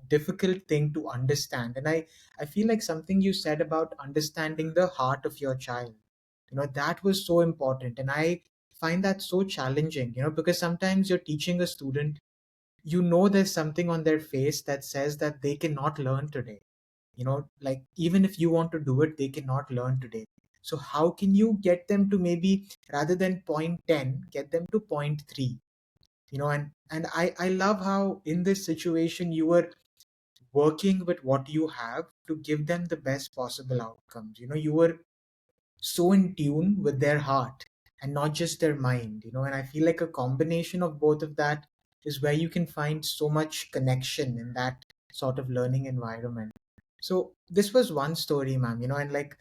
difficult thing to understand. And I feel like something you said about understanding the heart of your child, that was so important. And I find that so challenging, because sometimes you're teaching a student, there's something on their face that says that they cannot learn today. Like, even if you want to do it, they cannot learn today. So how can you get them to, maybe rather than point 10, get them to point 3? And I love how in this situation you were working with what you have to give them the best possible outcomes. You were so in tune with their heart and not just their mind. And I feel like a combination of both of that is where you can find so much connection in that sort of learning environment. So this was one story, ma'am, and like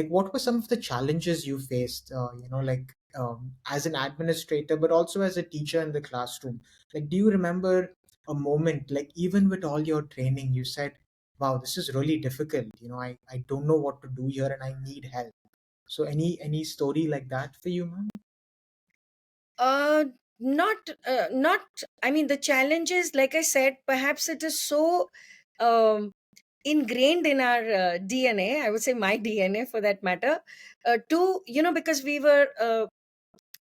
what were some of the challenges you faced, as an administrator, but also as a teacher in the classroom? Like, do you remember a moment, like, even with all your training, you said, wow, this is really difficult, I don't know what to do here and I need help? So any story like that for you, ma'am? Uh, not. I mean, the challenge is, like I said, perhaps it is so um, ingrained in our DNA. I would say my DNA, for that matter. To because we were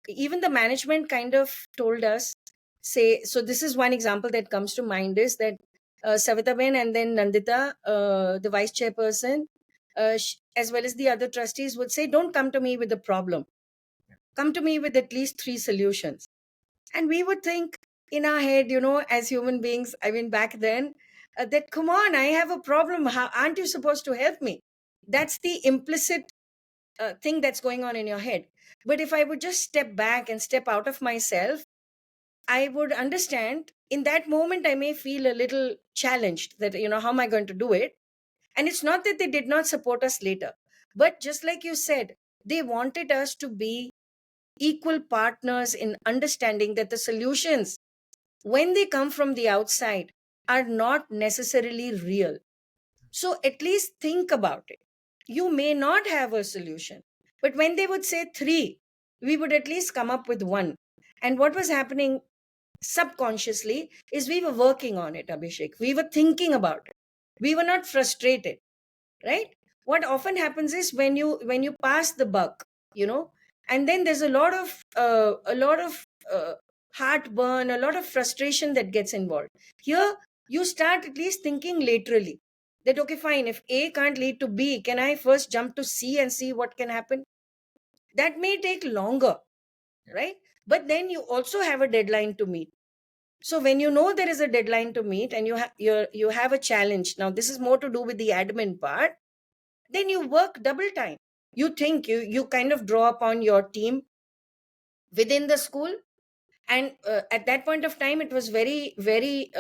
even the management kind of told us, say, so this is one example that comes to mind, is that Savitaben and then Nandita, the vice chairperson, as well as the other trustees, would say, don't come to me with a problem, come to me with at least three solutions. And we would think in our head, as human beings, I mean, back then, that, come on, I have a problem. How, aren't you supposed to help me? That's the implicit thing that's going on in your head. But if I would just step back and step out of myself, I would understand in that moment, I may feel a little challenged that, how am I going to do it? And it's not that they did not support us later, but just like you said, they wanted us to be equal partners in understanding that the solutions, when they come from the outside, are not necessarily real. So at least think about it. You may not have a solution, but when they would say three, we would at least come up with one. And what was happening subconsciously is we were working on it, Abhishek. We were thinking about it. We were not frustrated, right? What often happens is when you pass the buck, and then there's a lot of heartburn, a lot of frustration that gets involved. Here, you start at least thinking laterally that, okay, fine, if A can't lead to B, can I first jump to C and see what can happen? That may take longer, right? But then you also have a deadline to meet. So when you know there is a deadline to meet and you have a challenge, now this is more to do with the admin part, then you work double time. You think you kind of draw upon your team within the school. And at that point of time, it was very, very,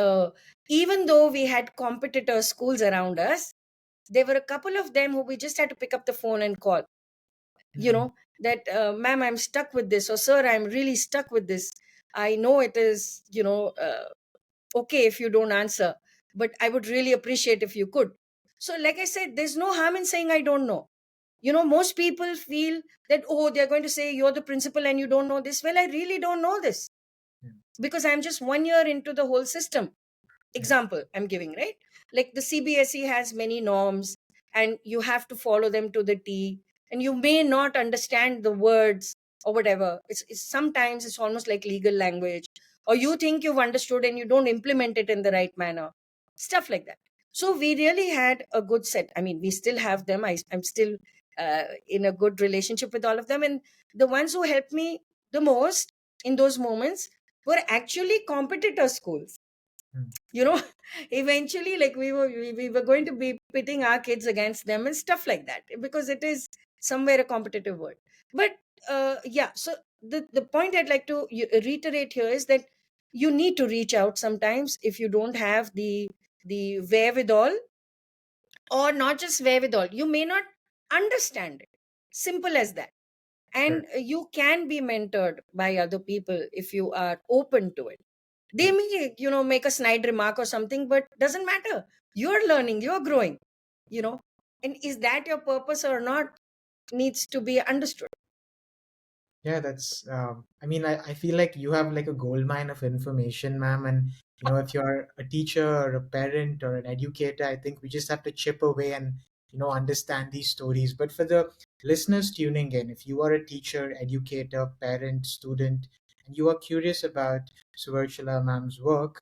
even though we had competitor schools around us, there were a couple of them who we just had to pick up the phone and call, Mm, that, ma'am, I'm stuck with this, or sir, I'm really stuck with this. I know it is, okay if you don't answer, but I would really appreciate if you could. So, like I said, there's no harm in saying I don't know. Most people feel that, oh, they're going to say you're the principal and you don't know this. Well, I really don't know this yeah, because I'm just 1 year into the whole system. yeah, Example I'm giving, right? Like the CBSE has many norms and you have to follow them to the T, and you may not understand the words or whatever. It's sometimes it's almost like legal language, or you think you've understood and you don't implement it in the right manner, stuff like that. So we really had a good set. I mean, we still have them. I'm still in a good relationship with all of them, and the ones who helped me the most in those moments were actually competitor schools. mm, you know Eventually, like, we were going to be pitting our kids against them and stuff like that, because it is somewhere a competitive world. But yeah, so the point I'd like to reiterate here is that you need to reach out sometimes if you don't have the wherewithal, or not just wherewithal, you may not understand it. Simple as that. Sure. And you can be mentored by other people if you are open to it. They Yeah. may, make a snide remark or something, but doesn't matter. You're learning, you're growing, you know. And is that your purpose or not, needs to be understood. Yeah, that's, I mean, I feel like you have like a gold mine of information, ma'am. And, if you're a teacher or a parent or an educator, I think we just have to chip away and, understand these stories. But for the listeners tuning in, if you are a teacher, educator, parent, student, and you are curious about Suverchala ma'am's work,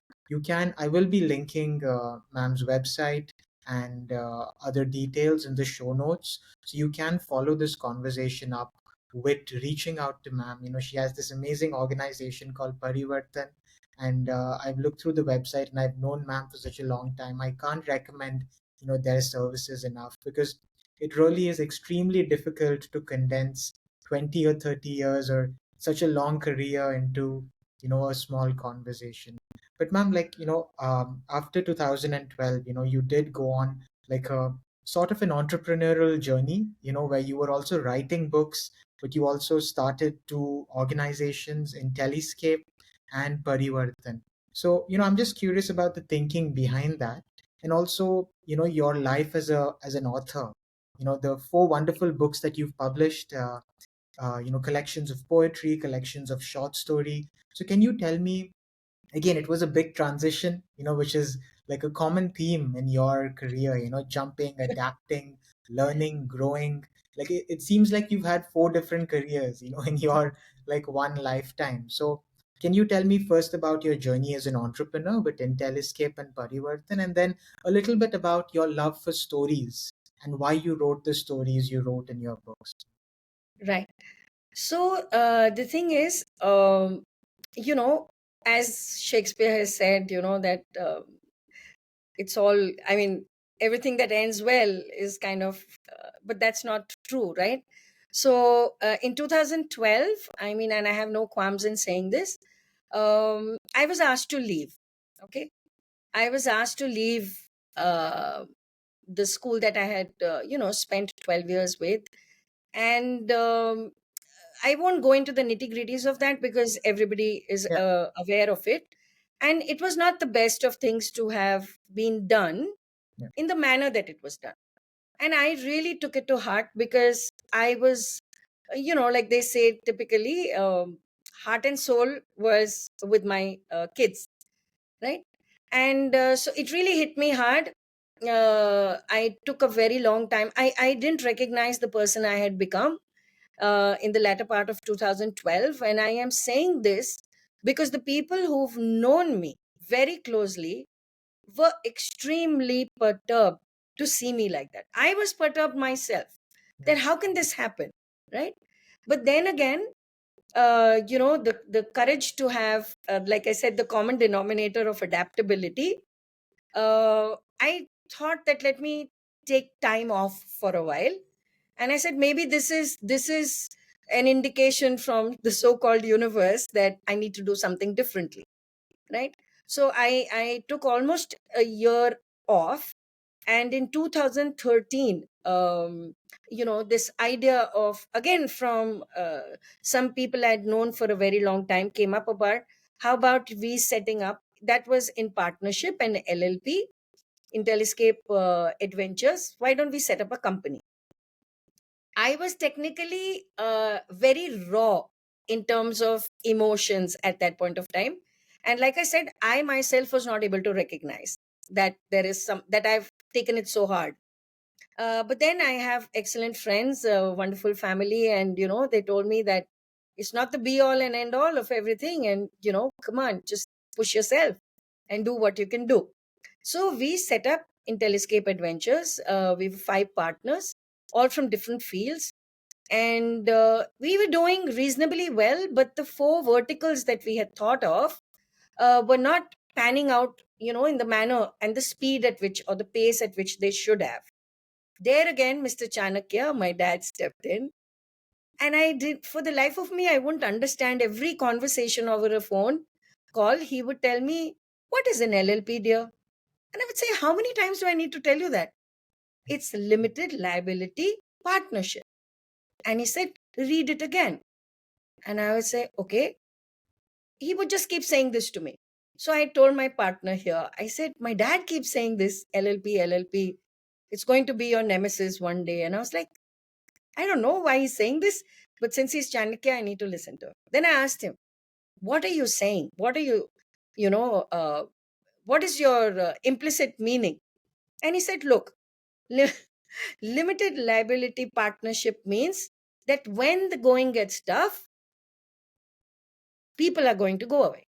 I will be linking ma'am's website and other details in the show notes. So you can follow this conversation up with reaching out to ma'am. She has this amazing organization called Parivartan, and I've looked through the website and I've known ma'am for such a long time. I can't recommend their services enough, because it really is extremely difficult to condense 20 or 30 years or such a long career into a small conversation. But ma'am, like after 2012, you did go on like a sort of an entrepreneurial journey, where you were also writing books, but you also started two organizations in Telescape and Parivartan. So, I'm just curious about the thinking behind that, and also, your life as an author. The four wonderful books that you've published, collections of poetry, collections of short story. So, can you tell me, again, it was a big transition, which is like a common theme in your career, jumping, adapting, learning, growing. Like it seems like you've had four different careers, in your like one lifetime. So can you tell me first about your journey as an entrepreneur with Intelliscape and Parivartan, and then a little bit about your love for stories and why you wrote the stories you wrote in your books? Right. So the thing is, you know, as Shakespeare has said, that it's all, I mean, everything that ends well is kind of, but that's not true, right? So in 2012, I mean, and I have no qualms in saying this, I was asked to leave. Okay. I was asked to leave uh, the school that I had, spent 12 years with. And I won't go into the nitty gritties of that because everybody is Yeah. aware of it. And it was not the best of things to have been done Yeah. in the manner that it was done. And I really took it to heart because I was, like they say typically, heart and soul was with my kids, right? And so it really hit me hard. I took a very long time. I didn't recognize the person I had become in the latter part of 2012. And I am saying this because the people who've known me very closely were extremely perturbed to see me like that. I was perturbed myself, Yeah. that how can this happen, right? But then again, the courage to have, like I said, the common denominator of adaptability. I thought that let me take time off for a while, and I said maybe this is an indication from the so-called universe that I need to do something differently, right? So I took almost a year off, and in 2013, this idea of, again, from some people I'd known for a very long time, came up about how about we setting up, that was in partnership, an LLP, Intelliscape Adventures. Why don't we set up a company? I was technically very raw in terms of emotions at that point of time. And like I said, I myself was not able to recognize that there is some, that I've taken it so hard. But then I have excellent friends, a wonderful family, and they told me that it's not the be all and end all of everything. And come on, just push yourself and do what you can do. So we set up Intelliscape Adventures. We were 5 partners, all from different fields, and we were doing reasonably well. But the 4 verticals that we had thought of were not panning out, in the manner and the speed at which, or the pace at which they should have. There again, Mr. Chanakya, my dad, stepped in And I did, for the life of me, I wouldn't understand every conversation over a phone call. He would tell me, "What is an LLP, dear?" And I would say, "How many times do I need to tell you that? It's limited liability partnership." And he said, "Read it again." And I would say, "Okay." He would just keep saying this to me. So I told my partner here, I said, "My dad keeps saying this LLP, LLP. It's going to be your nemesis one day." And I was like, I don't know why he's saying this, but since he's Chanakya, I need to listen to him. Then I asked him, "What are you saying? What are you, you know, what is your implicit meaning?" And he said, "Look, li- limited liability partnership means that when the going gets tough, people are going to go away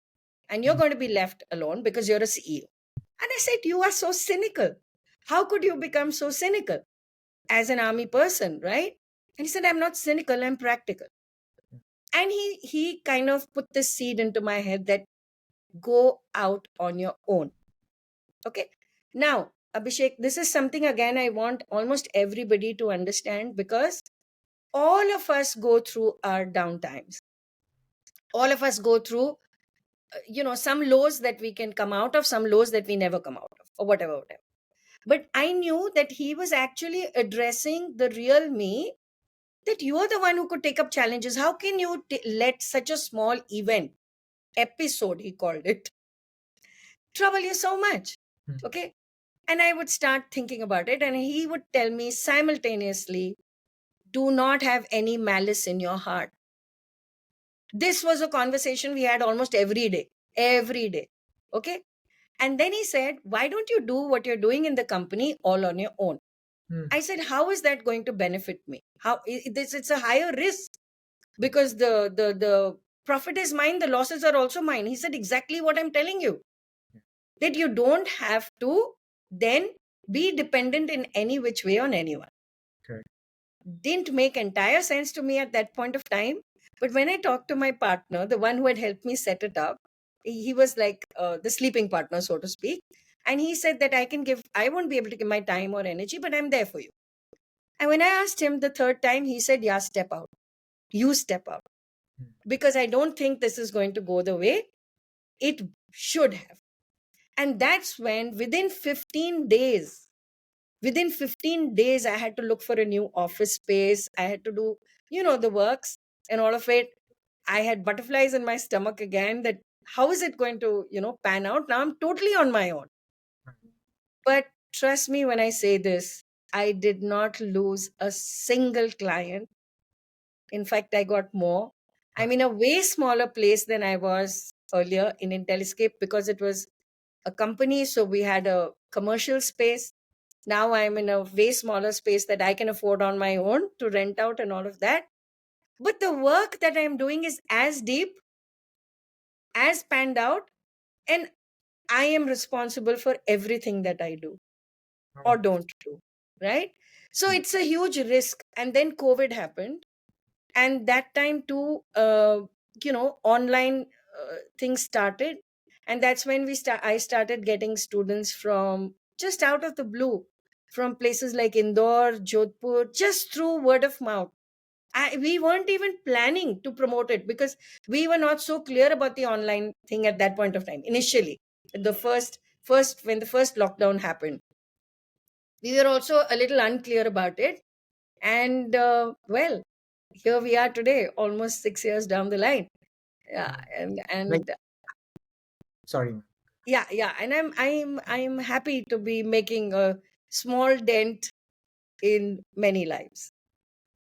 and you're going to be left alone because you're a CEO." And I said, "You are so cynical. How could you become so cynical as an army person, right?" And he said, "I'm not cynical, I'm practical." And he kind of put this seed into my head that go out on your own. Okay. Now, Abhishek, this is something again I want almost everybody to understand, because all of us go through our downtimes. All of us go through, some lows that we can come out of, some lows that we never come out of, or whatever, whatever. But I knew that he was actually addressing the real me, that you are the one who could take up challenges. How can you let such a small event, episode, he called it, trouble you so much? Hmm. Okay. And I would start thinking about it, and he would tell me simultaneously, "Do not have any malice in your heart." This was a conversation we had almost every day, every day. Okay. And then he said, "Why don't you do what you're doing in the company all on your own?" Hmm. I said, "How is that going to benefit me? How it's a higher risk, because the profit is mine, the losses are also mine." He said, "Exactly what I'm telling you, that you don't have to then be dependent in any which way on anyone." Correct. Didn't make entire sense to me at that point of time. But when I talked to my partner, the one who had helped me set it up, he was like the sleeping partner, so to speak. And he said that I won't be able to give my time or energy, but I'm there for you. And when I asked him the third time, he said, "Yeah, step out. You step out. Hmm. Because I don't think this is going to go the way it should have." And that's when within 15 days, I had to look for a new office space. I had to do, the works and all of it. I had butterflies in my stomach again, that how is it going to, pan out? Now I'm totally on my own. But trust me when I say this, I did not lose a single client. In fact, I got more. I'm in a way smaller place than I was earlier in Intelliscape, because it was a company. So we had a commercial space. Now I'm in a way smaller space that I can afford on my own to rent out and all of that. But the work that I'm doing is as deep, as panned out, and I am responsible for everything that I do or Oh, don't do. Right. So hmm. it's a huge risk. And then COVID happened. And that time too, online things started. And that's when I started getting students from just out of the blue, from places like Indore, Jodhpur, just through word of mouth. We weren't even planning to promote it, because we were not so clear about the online thing at that point of time. Initially, the first when the first lockdown happened, we were also a little unclear about it. And well, here we are today, almost 6 years down the line. Yeah. and Like, and sorry, ma'am. yeah, and I'm happy to be making a small dent in many lives.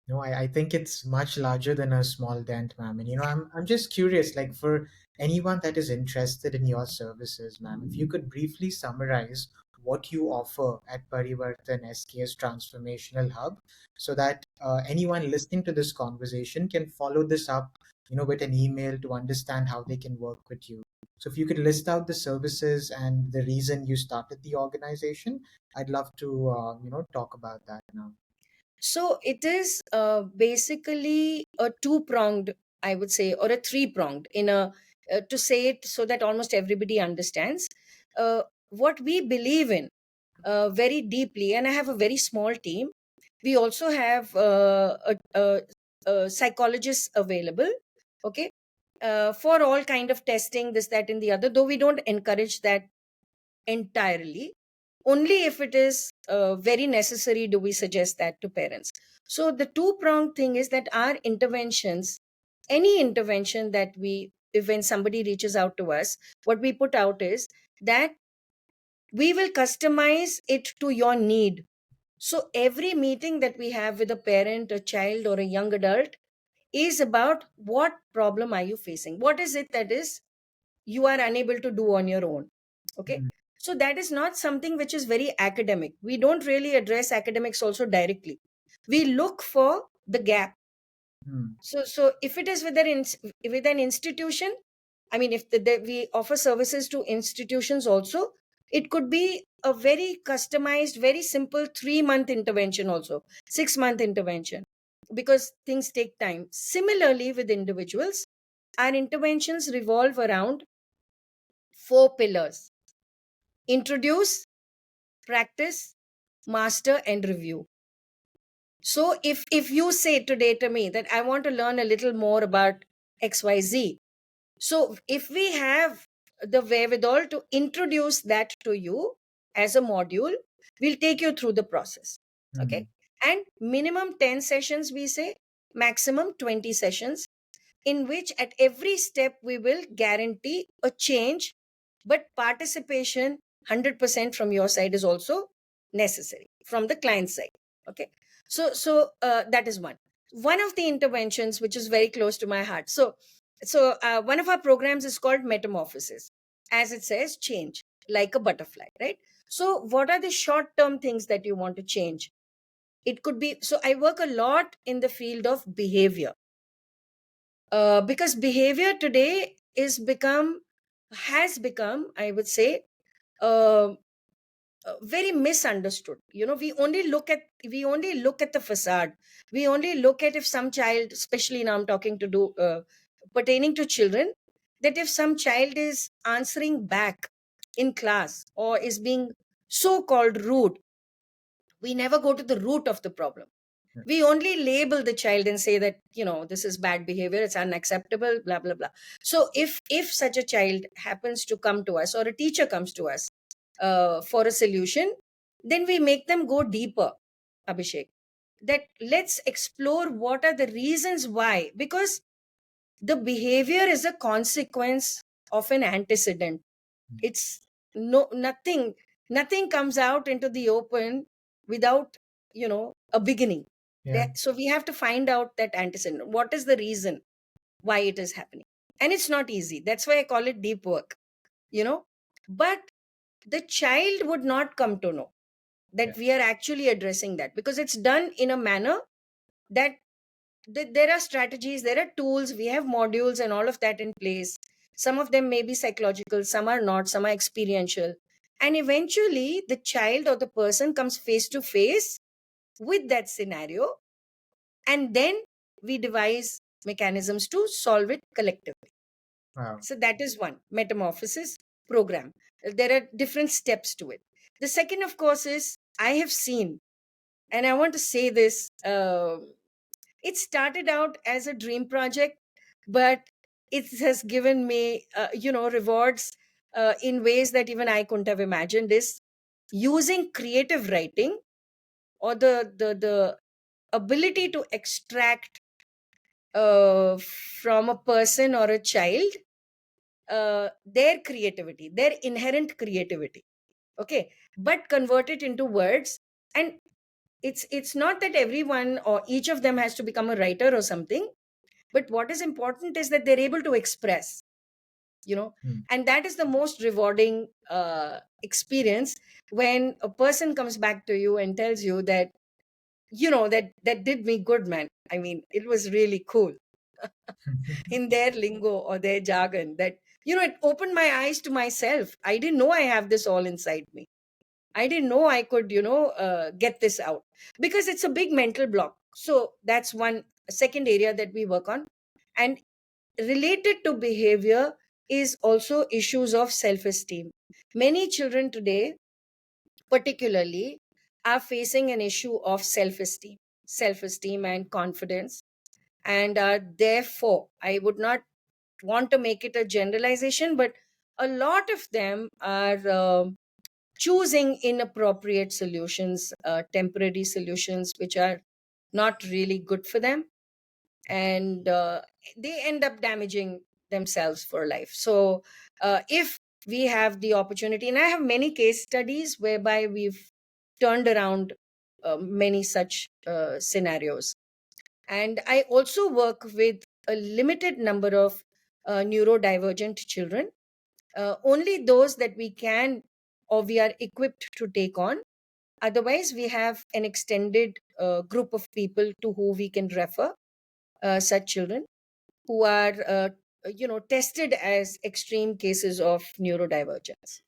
No, I think it's much larger than a small dent, ma'am. And I'm just curious, like for anyone that is interested in your services, ma'am, if you could briefly summarize what you offer at Parivartan SKS Transformational Hub, so that anyone listening to this conversation can follow this up, with an email to understand how they can work with you. So if you could list out the services and the reason you started the organization, I'd love to, talk about that now. So it is basically a two pronged, I would say, or a three pronged, in a to say it so that almost everybody understands what we believe in very deeply. And I have a very small team. We also have psychologists available, okay, for all kind of testing, this, that, and the other, though we don't encourage that entirely. Only if it is very necessary do we suggest that to parents. So the two-pronged thing is that our interventions, any intervention that we, if when somebody reaches out to us, what we put out is that we will customize it to your need. So every meeting that we have with a parent, a child, or a young adult is about what problem are you facing? What is it that is you are unable to do on your own? Okay. Mm. So that is not something which is very academic. We don't really address academics also directly. We look for the gap. Mm. So if it is with an institution, I mean, if we offer services to institutions also, it could be a very customized, very simple 3-month intervention, also 6-month intervention, because things take time. Similarly, with individuals, our interventions revolve around 4 pillars: introduce, practice, master, and review. So if you say today to me that I want to learn a little more about XYZ, so if we have the wherewithal to introduce that to you as a module, we'll take you through the process. Okay. Mm. And minimum 10 sessions, we say, maximum 20 sessions, in which at every step we will guarantee a change, but participation 100% from your side is also necessary from the client side. Okay. So that is one of the interventions which is very close to my heart. So one of our programs is called Metamorphosis. As it says, change like a butterfly, right? So what are the short term things that you want to change? It could be, so I work a lot in the field of behavior, because behavior today has become, I would say, uh, very misunderstood. We only look at the facade. We only look at, if some child, especially now I'm talking to do pertaining to children, that if some child is answering back in class or is being so called rude, we never go to the root of the problem. We only label the child and say that, this is bad behavior, it's unacceptable, blah blah blah. So if such a child happens to come to us, or a teacher comes to us for a solution, then we make them go deeper, Abhishek, that let's explore what are the reasons why, because the behavior is a consequence of an antecedent. It's nothing comes out into the open without a beginning. Yeah. So we have to find out that antecedent, what is the reason why it is happening. And it's not easy, that's why I call it deep work. But the child would not come to know Yeah. that we are actually addressing that, because it's done in a manner that there are strategies, there are tools, we have modules and all of that in place. Some of them may be psychological, some are not, some are experiential. And eventually the child or the person comes face to face with that scenario, and then we devise mechanisms to solve it collectively. Wow. So that is one metamorphosis program. There are different steps to it. The second, of course, is I have seen, and I want to say this, it started out as a dream project, but it has given me, rewards in ways that even I couldn't have imagined, is using creative writing, or the ability to extract from a person or a child their creativity, their inherent creativity, okay, but convert it into words. And it's not that everyone or each of them has to become a writer or something, but what is important is that they're able to express, Mm. and that is the most rewarding experience, when a person comes back to you and tells you that, that did me good, man. I mean, it was really cool, in their lingo or their jargon, that, it opened my eyes to myself. I didn't know I have this all inside me. I didn't know I could, get this out, because it's a big mental block. So that's one second area that we work on. And related to behavior is also issues of self-esteem. Many children today, particularly, are facing an issue of self-esteem and confidence. and therefore I would not want to make it a generalization, but a lot of them are choosing inappropriate solutions, temporary solutions, which are not really good for them, and they end up damaging themselves for life. So if we have the opportunity, and I have many case studies whereby we've turned around many such scenarios, and I also work with a limited number of neurodivergent children, only those that we can or we are equipped to take on. Otherwise, we have an extended group of people to who we can refer such children who are, tested as extreme cases of neurodivergence.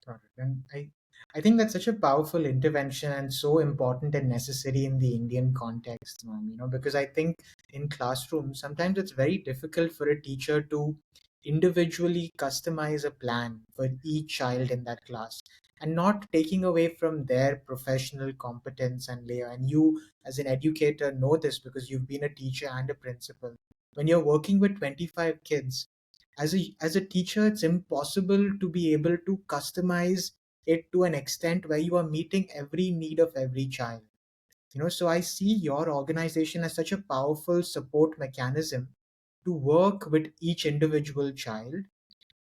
Got it. And I think that's such a powerful intervention and so important and necessary in the Indian context, ma'am, because I think in classrooms, sometimes it's very difficult for a teacher to individually customize a plan for each child in that class and not taking away from their professional competence and layer. And you, as an educator, know this because you've been a teacher and a principal. When you're working with 25 kids, as a teacher, it's impossible to be able to customize it to an extent where you are meeting every need of every child. So I see your organization as such a powerful support mechanism to work with each individual child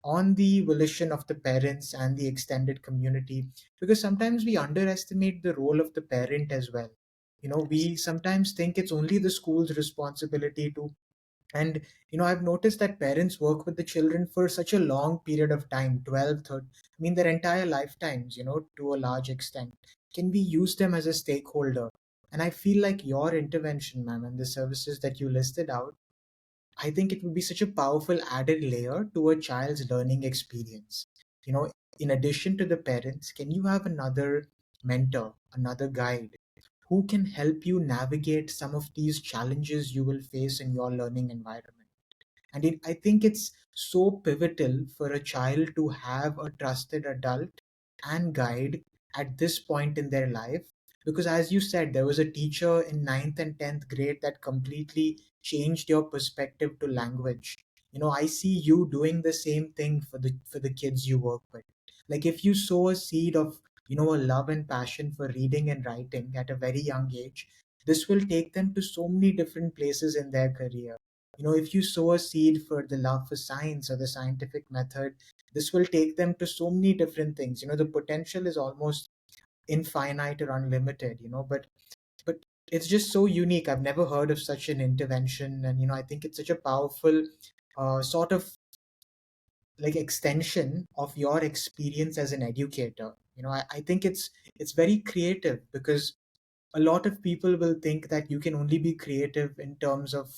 on the volition of the parents and the extended community, because sometimes we underestimate the role of the parent as well. We sometimes think it's only the school's responsibility to. And I've noticed that parents work with the children for such a long period of time, 12, 30, I mean their entire lifetimes, to a large extent. Can we use them as a stakeholder? And I feel like your intervention, ma'am, and the services that you listed out, I think it would be such a powerful added layer to a child's learning experience. You know, in addition to the parents, can you have another mentor, another guide who can help you navigate some of these challenges you will face in your learning environment? And I think it's so pivotal for a child to have a trusted adult and guide at this point in their life. Because, as you said, there was a teacher in ninth and 10th grade that completely changed your perspective to language. I see you doing the same thing for the kids you work with. Like, if you sow a seed of a love and passion for reading and writing at a very young age, this will take them to so many different places in their career. If you sow a seed for the love for science or the scientific method, this will take them to so many different things. The potential is almost infinite or unlimited, but it's just so unique. I've never heard of such an intervention. And I think it's such a powerful sort of like extension of your experience as an educator. I think it's very creative, because a lot of people will think that you can only be creative in terms of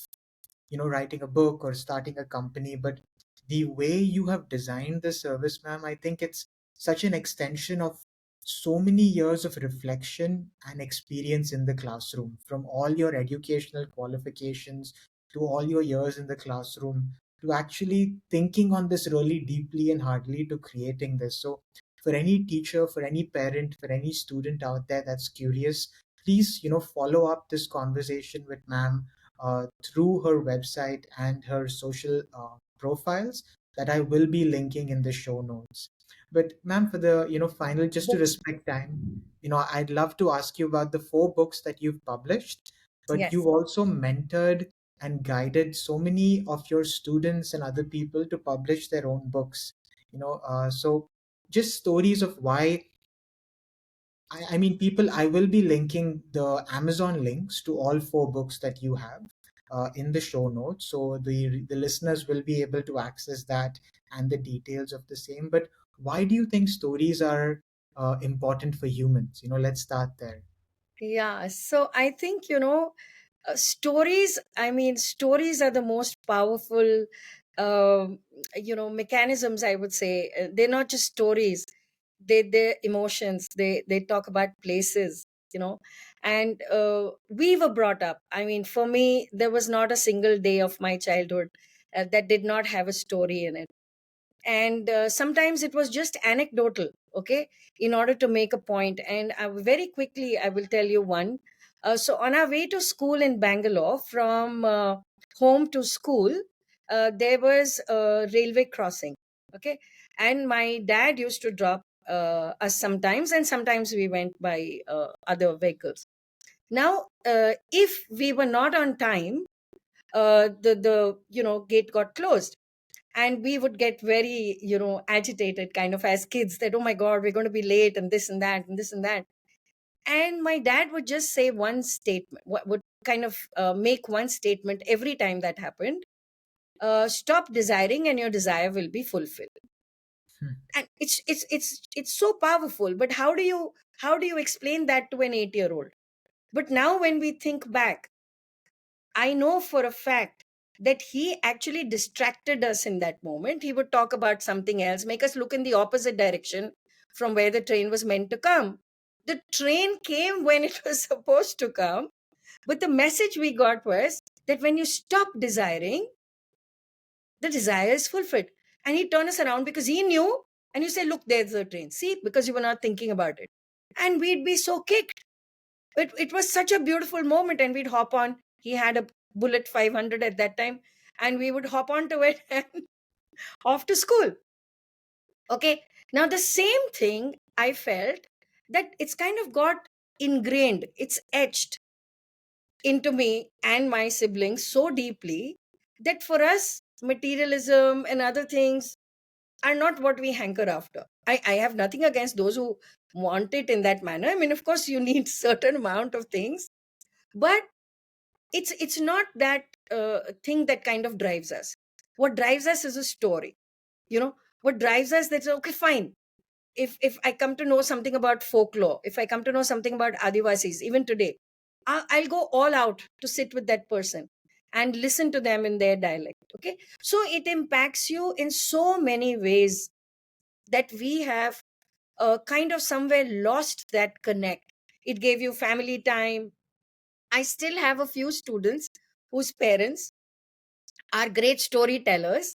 writing a book or starting a company. But the way you have designed the service, ma'am, I think it's such an extension of so many years of reflection and experience in the classroom, from all your educational qualifications to all your years in the classroom, to actually thinking on this really deeply and hardly, to creating this. So for any teacher, for any parent, for any student out there that's curious, please follow up this conversation with ma'am through her website and her social profiles that I will be linking in the show notes. But ma'am, for the final, just to Books. respect time, I'd love to ask you about the 4 books that you've published, but Yes. you've also mentored and guided so many of your students and other people to publish their own books. So just stories of why. I mean, people, I will be linking the Amazon links to all 4 books that you have in the show notes. So the listeners will be able to access that and the details of the same. But why do you think stories are important for humans? Let's start there. Yeah. So I think, stories, I mean, stories are the most powerful, mechanisms, I would say. They're not just stories, they're emotions. They talk about places, and we were brought up. I mean, for me, there was not a single day of my childhood that did not have a story in it. And sometimes it was just anecdotal, okay, in order to make a point. And very quickly, I will tell you one. So on our way to school in Bangalore, from home to school, there was a railway crossing. Okay. And my dad used to drop us sometimes, and sometimes we went by other vehicles. Now, if we were not on time, the gate got closed, and we would get very agitated, kind of, as kids, that, oh my god, we're going to be late, and this and that and this and that. And my dad would just say one statement, would kind of make one statement every time that happened: stop desiring and your desire will be fulfilled. Hmm. And it's so powerful. But how do you explain that to an 8-year-old? But now when we think back, I know for a fact that he actually distracted us in that moment. He would talk about something else, make us look in the opposite direction from where the train was meant to come. The train came when it was supposed to come, but the message we got was that when you stop desiring, the desire is fulfilled. And he'd turn us around because he knew, and you say, look, there's the train. See, because you were not thinking about it. And we'd be so kicked. It was such a beautiful moment, and we'd hop on. He had a Bullet 500 at that time, and we would hop onto it and off to school. Okay. Now, the same thing I felt, that it's kind of got ingrained, it's etched into me and my siblings so deeply that for us, materialism and other things are not what we hanker after. I have nothing against those who want it in that manner. I mean, of course, you need certain amount of things, but it's not that thing that kind of drives us. What drives us is a story. What drives us, that's okay, fine. If I come to know something about folklore, if I come to know something about Adivasis, even today, I'll go all out to sit with that person and listen to them in their dialect. Okay. So it impacts you in so many ways that we have kind of somewhere lost that connect. It gave you family time. I still have a few students whose parents are great storytellers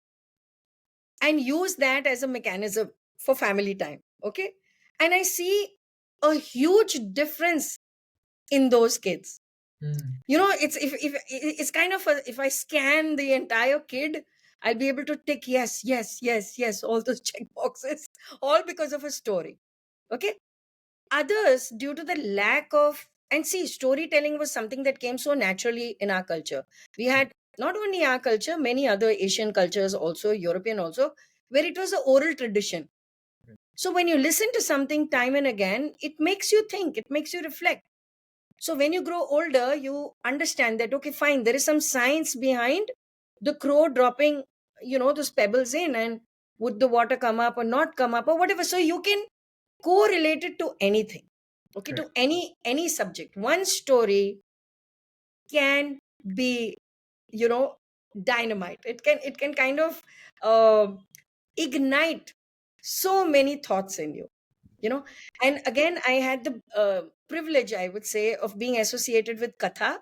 and use that as a mechanism for family time. Okay. And I see a huge difference in those kids. Hmm. It's kind of if I scan the entire kid, I'll be able to tick yes, yes, yes, yes, all those check boxes, all because of a story. Okay. Others, due to the lack of, and see, storytelling was something that came so naturally in our culture. We had not only our culture, many other Asian cultures also, European also, where it was an oral tradition. So when you listen to something time and again, it makes you think, it makes you reflect. So when you grow older, you understand that, okay, fine, there is some science behind the crow dropping, those pebbles in, and would the water come up or not come up or whatever. So you can correlate it to anything. Okay, to Correct. any subject. One story can be, you know, dynamite. It can kind of uh, ignite so many thoughts in you. And again, I had the privilege, I would say, of being associated with Katha.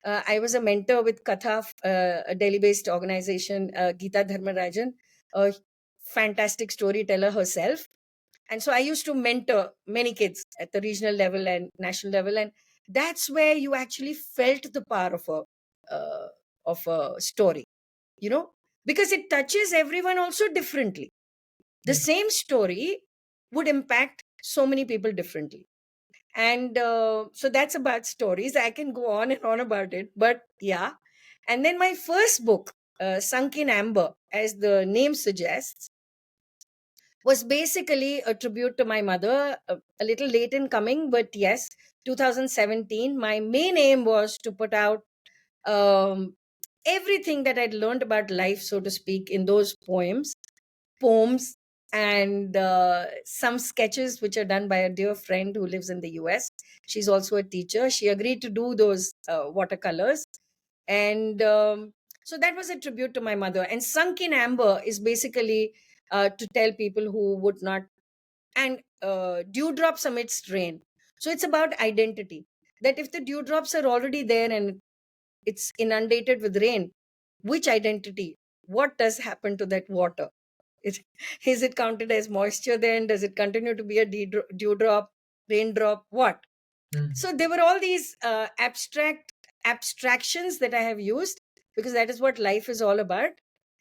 I was a mentor with Katha, a Delhi based organization. Geeta Dharmarajan, a fantastic storyteller herself. And so I used to mentor many kids at the regional level and national level. And that's where you actually felt the power of a story, you know because it touches everyone also differently. The Hmm. same story would impact so many people differently. And so that's about stories. I can go on and on about it, but yeah. And then my first book, Sunk in Amber, as the name suggests, was basically a tribute to my mother, a little late in coming, but yes, 2017. My main aim was to put out um, everything that I'd learned about life, so to speak, in those poems, and some sketches which are done by a dear friend who lives in the US. She's also a teacher. She agreed to do those watercolors. And so that was a tribute to my mother. And Sunk in Amber is basically to tell people who would not, and dewdrops amidst rain. So it's about identity. That if the dewdrops are already there and it's inundated with rain, which identity? What does happen to that water? Is, is it counted as moisture then? Does it continue to be a dewdrop, raindrop? What? Mm. So there were all these abstractions that I have used, because that is what life is all about.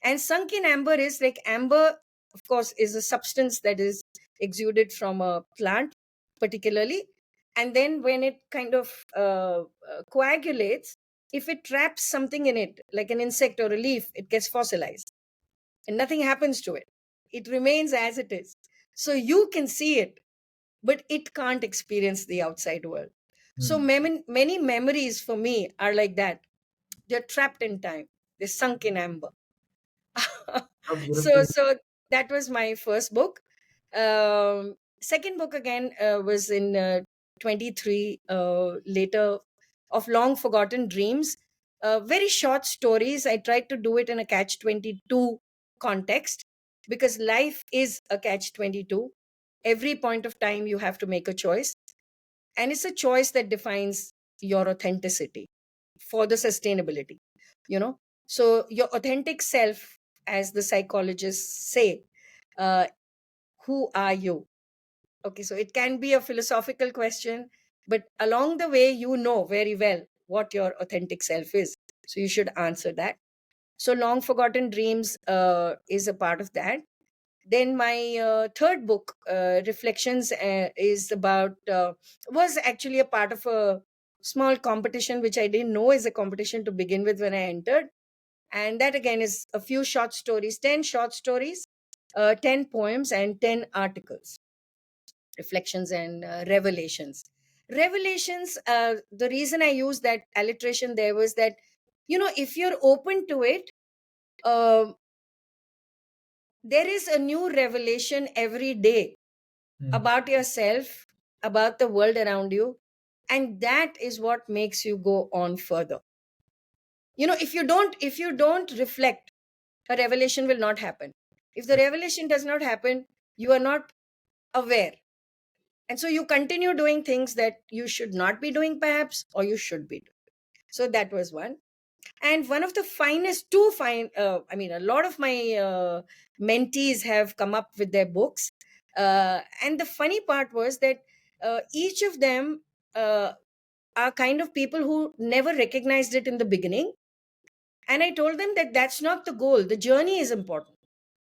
And sunk in amber is like, amber, of course, is a substance that is exuded from a plant, particularly. And then when it kind of coagulates, if it traps something in it, like an insect or a leaf, it gets fossilized and nothing happens to it. It remains as it is. So you can see it, but it can't experience the outside world. So Mm. many memories for me are like that. They're trapped in time. They're sunk in amber. How so beautiful. so that was my first book. Second book again was in 23 later, of long forgotten dreams. Very short stories. I tried to do it in a catch 22 context, because life is a catch 22. Every point of time you have to make a choice, and it's a choice that defines your authenticity for the sustainability, you know. So your authentic self, as the psychologists say, uh, who are you? Okay, so it can be a philosophical question, but along the way you know very well what your authentic self is, so you should answer that. So long forgotten dreams is a part of that. Then my third book, Reflections, is about was actually a part of a small competition, which I didn't know is a competition to begin with when I entered. And that again is a few short stories, 10 short stories, 10 poems, and 10 articles. Reflections and Revelations. Revelations, the reason I used that alliteration there was that, if you're open to it, uh, there is a new revelation every day Mm. about yourself, about the world around you, and that is what makes you go on further. If you don't reflect, a revelation will not happen. If the revelation does not happen, you are not aware, and so you continue doing things that you should not be doing, perhaps, or you should be doing. So that was one. And one of the finest, two fine, a lot of my mentees have come up with their books. And the funny part was that each of them uh, are kind of people who never recognized it in the beginning. And I told them that that's not the goal. The journey is important.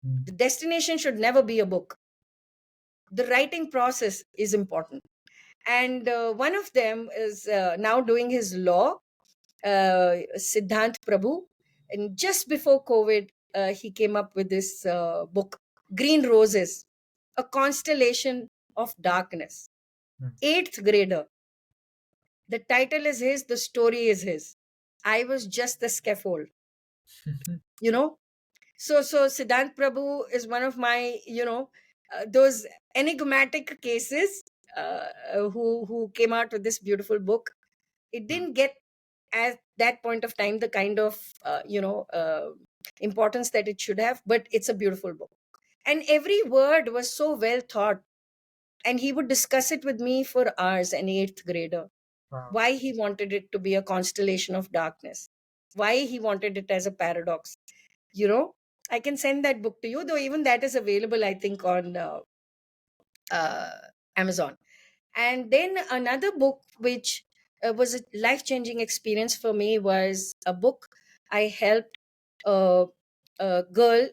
Mm. The destination should never be a book. The writing process is important. And one of them is now doing his law, Siddhant Prabhu. And just before COVID, he came up with this book, Green Roses, A Constellation of Darkness. Mm. Eighth grader. The title is his, the story is his. I was just the scaffold, you know. So Siddhant Prabhu is one of my, those enigmatic cases, who came out with this beautiful book. It didn't get at that point of time the kind of importance that it should have, but it's a beautiful book, and every word was so well thought. And he would discuss it with me for hours, an eighth grader, Wow. why he wanted it to be a constellation of darkness, why he wanted it as a paradox. you know I can send that book to you, though even that is available, I think, on uh, Amazon. And then another book which was a life changing experience for me was a book I helped uh, a girl,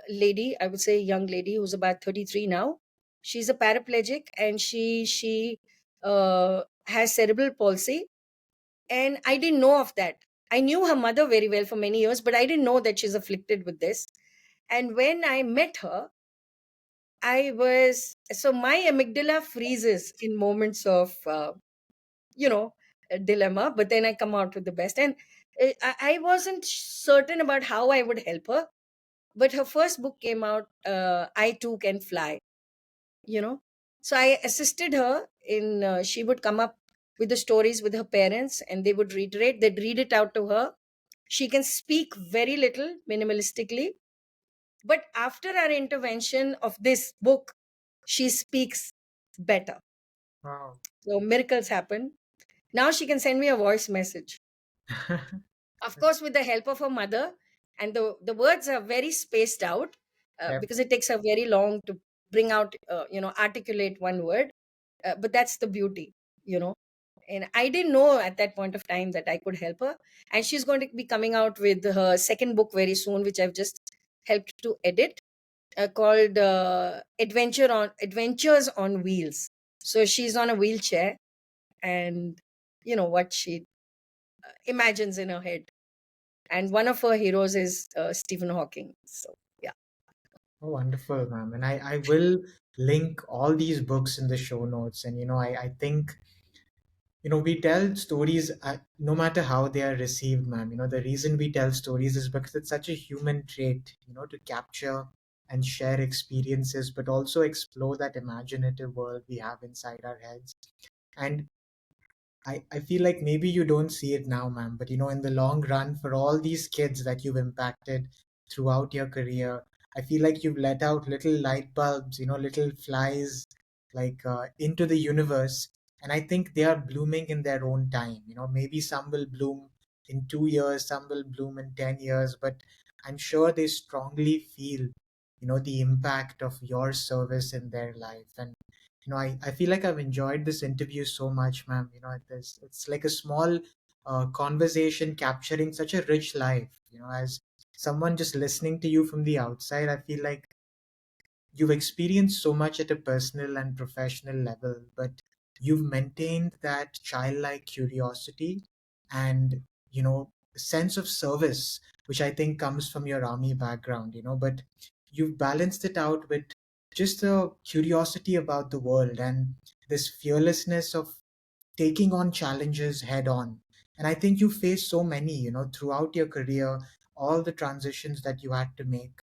lady, I would say young lady, who's about 33 now. She's a paraplegic, and she has cerebral palsy. And I didn't know of that. I knew her mother very well for many years, but I didn't know that she's afflicted with this. And when I met her, my amygdala freezes in moments of you know a dilemma, but then I come out with the best. And I wasn't certain about how I would help her, but her first book came out, I Too Can Fly. you know so I assisted her in, she would come up with the stories with her parents, and they'd read it out to her. She can speak very little, minimalistically, but after our intervention of this book, she speaks better. Wow. So miracles happen. Now she can send me a voice message, of course, with the help of her mother. And the words are very spaced out, Yep. because it takes her very long to bring out, articulate one word. But that's the beauty, you know. And I didn't know at that point of time that I could help her. And she's going to be coming out with her second book very soon, which I've just helped to edit, called Adventures on Wheels. So she's on a wheelchair, and what she imagines in her head. And one of her heroes is Stephen Hawking. So yeah. Oh, wonderful, ma'am. And I will link all these books in the show notes. And, I think, we tell stories no matter how they are received, ma'am. The reason we tell stories is because it's such a human trait, to capture and share experiences, but also explore that imaginative world we have inside our heads. And I feel like maybe you don't see it now, ma'am, but in the long run, for all these kids that you've impacted throughout your career, I feel like you've let out little light bulbs, little flies like into the universe. And I think they are blooming in their own time. Maybe some will bloom in 2 years, some will bloom in 10 years, but I'm sure they strongly feel, the impact of your service in their life. And I feel like I've enjoyed this interview so much, ma'am. It's like a small conversation capturing such a rich life. As someone just listening to you from the outside, I feel like you've experienced so much at a personal and professional level, but you've maintained that childlike curiosity and, sense of service, which I think comes from your army background, but you've balanced it out with just a curiosity about the world and this fearlessness of taking on challenges head on. And I think you faced so many, throughout your career, all the transitions that you had to make.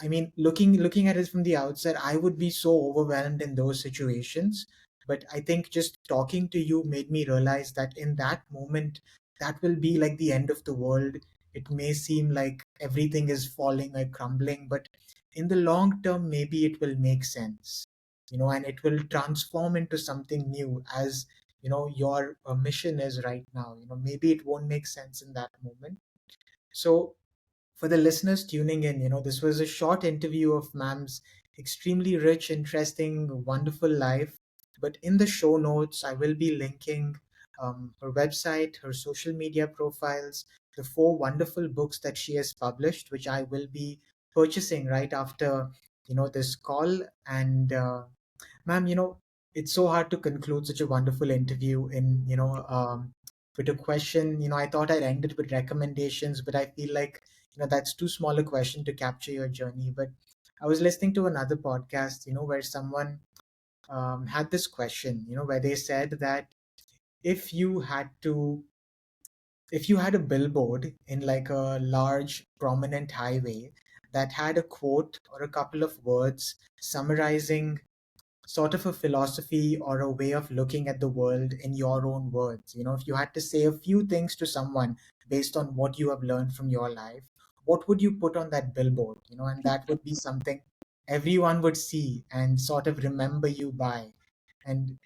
I mean, looking at it from the outside, I would be so overwhelmed in those situations. But I think just talking to you made me realize that in that moment, that will be like the end of the world. It may seem like everything is falling or crumbling, but in the long term, maybe it will make sense, and it will transform into something new as, your mission is right now. Maybe it won't make sense in that moment. So for the listeners tuning in, this was a short interview of Ma'am's extremely rich, interesting, wonderful life. But in the show notes, I will be linking her website, her social media profiles, the 4 wonderful books that she has published, which I will be purchasing right after this call. And ma'am, it's so hard to conclude such a wonderful interview in with a question. I thought I'd end it with recommendations, but I feel like that's too small a question to capture your journey. But I was listening to another podcast, where someone had this question, where they said that if you had to if you had a billboard in like a large prominent highway that had a quote or a couple of words summarizing sort of a philosophy or a way of looking at the world in your own words. If you had to say a few things to someone based on what you have learned from your life, what would you put on that billboard? And that would be something everyone would see and sort of remember you by. And,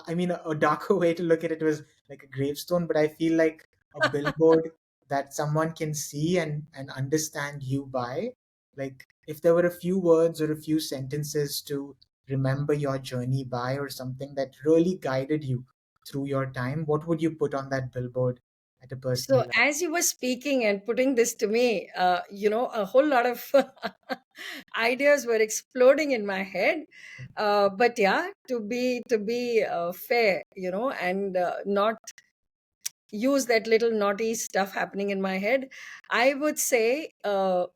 I mean, a darker way to look at it was like a gravestone, but I feel like a billboard that someone can see and understand you by. Like, if there were a few words or a few sentences to remember your journey by, or something that really guided you through your time, what would you put on that billboard at a personal So level? as you were speaking and putting this to me, a whole lot of ideas were exploding in my head. But yeah, to be fair, and not use that little naughty stuff happening in my head, I would say,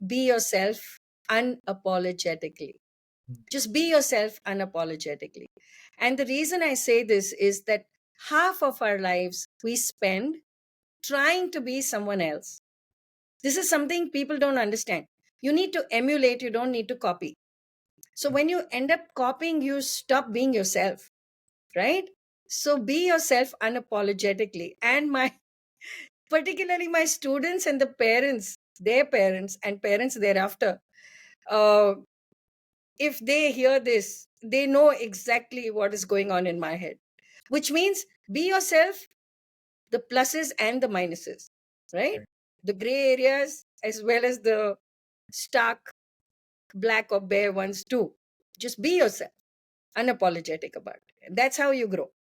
be yourself unapologetically. Just be yourself unapologetically. And the reason I say this is that half of our lives we spend trying to be someone else. This is something people don't understand. You need to emulate, you don't need to copy. So when you end up copying, you stop being yourself, right? So be yourself unapologetically. And my particularly my students and the parents, their parents and parents thereafter, uh, if they hear this, they know exactly what is going on in my head, which means be yourself, the pluses and the minuses, right? Right. The gray areas as well as the stark black or bare ones too. Just be yourself, unapologetic about it. And that's how you grow.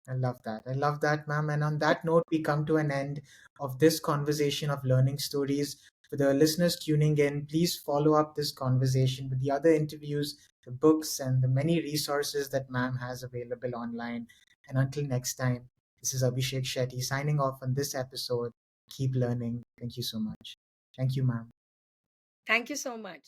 I love that. I love that, ma'am. And on that note, we come to an end of this conversation of learning stories. For the listeners tuning in, please follow up this conversation with the other interviews, the books, and the many resources that ma'am has available online. And until next time, this is Abhishek Shetty signing off on this episode. Keep learning. Thank you so much. Thank you, ma'am. Thank you so much.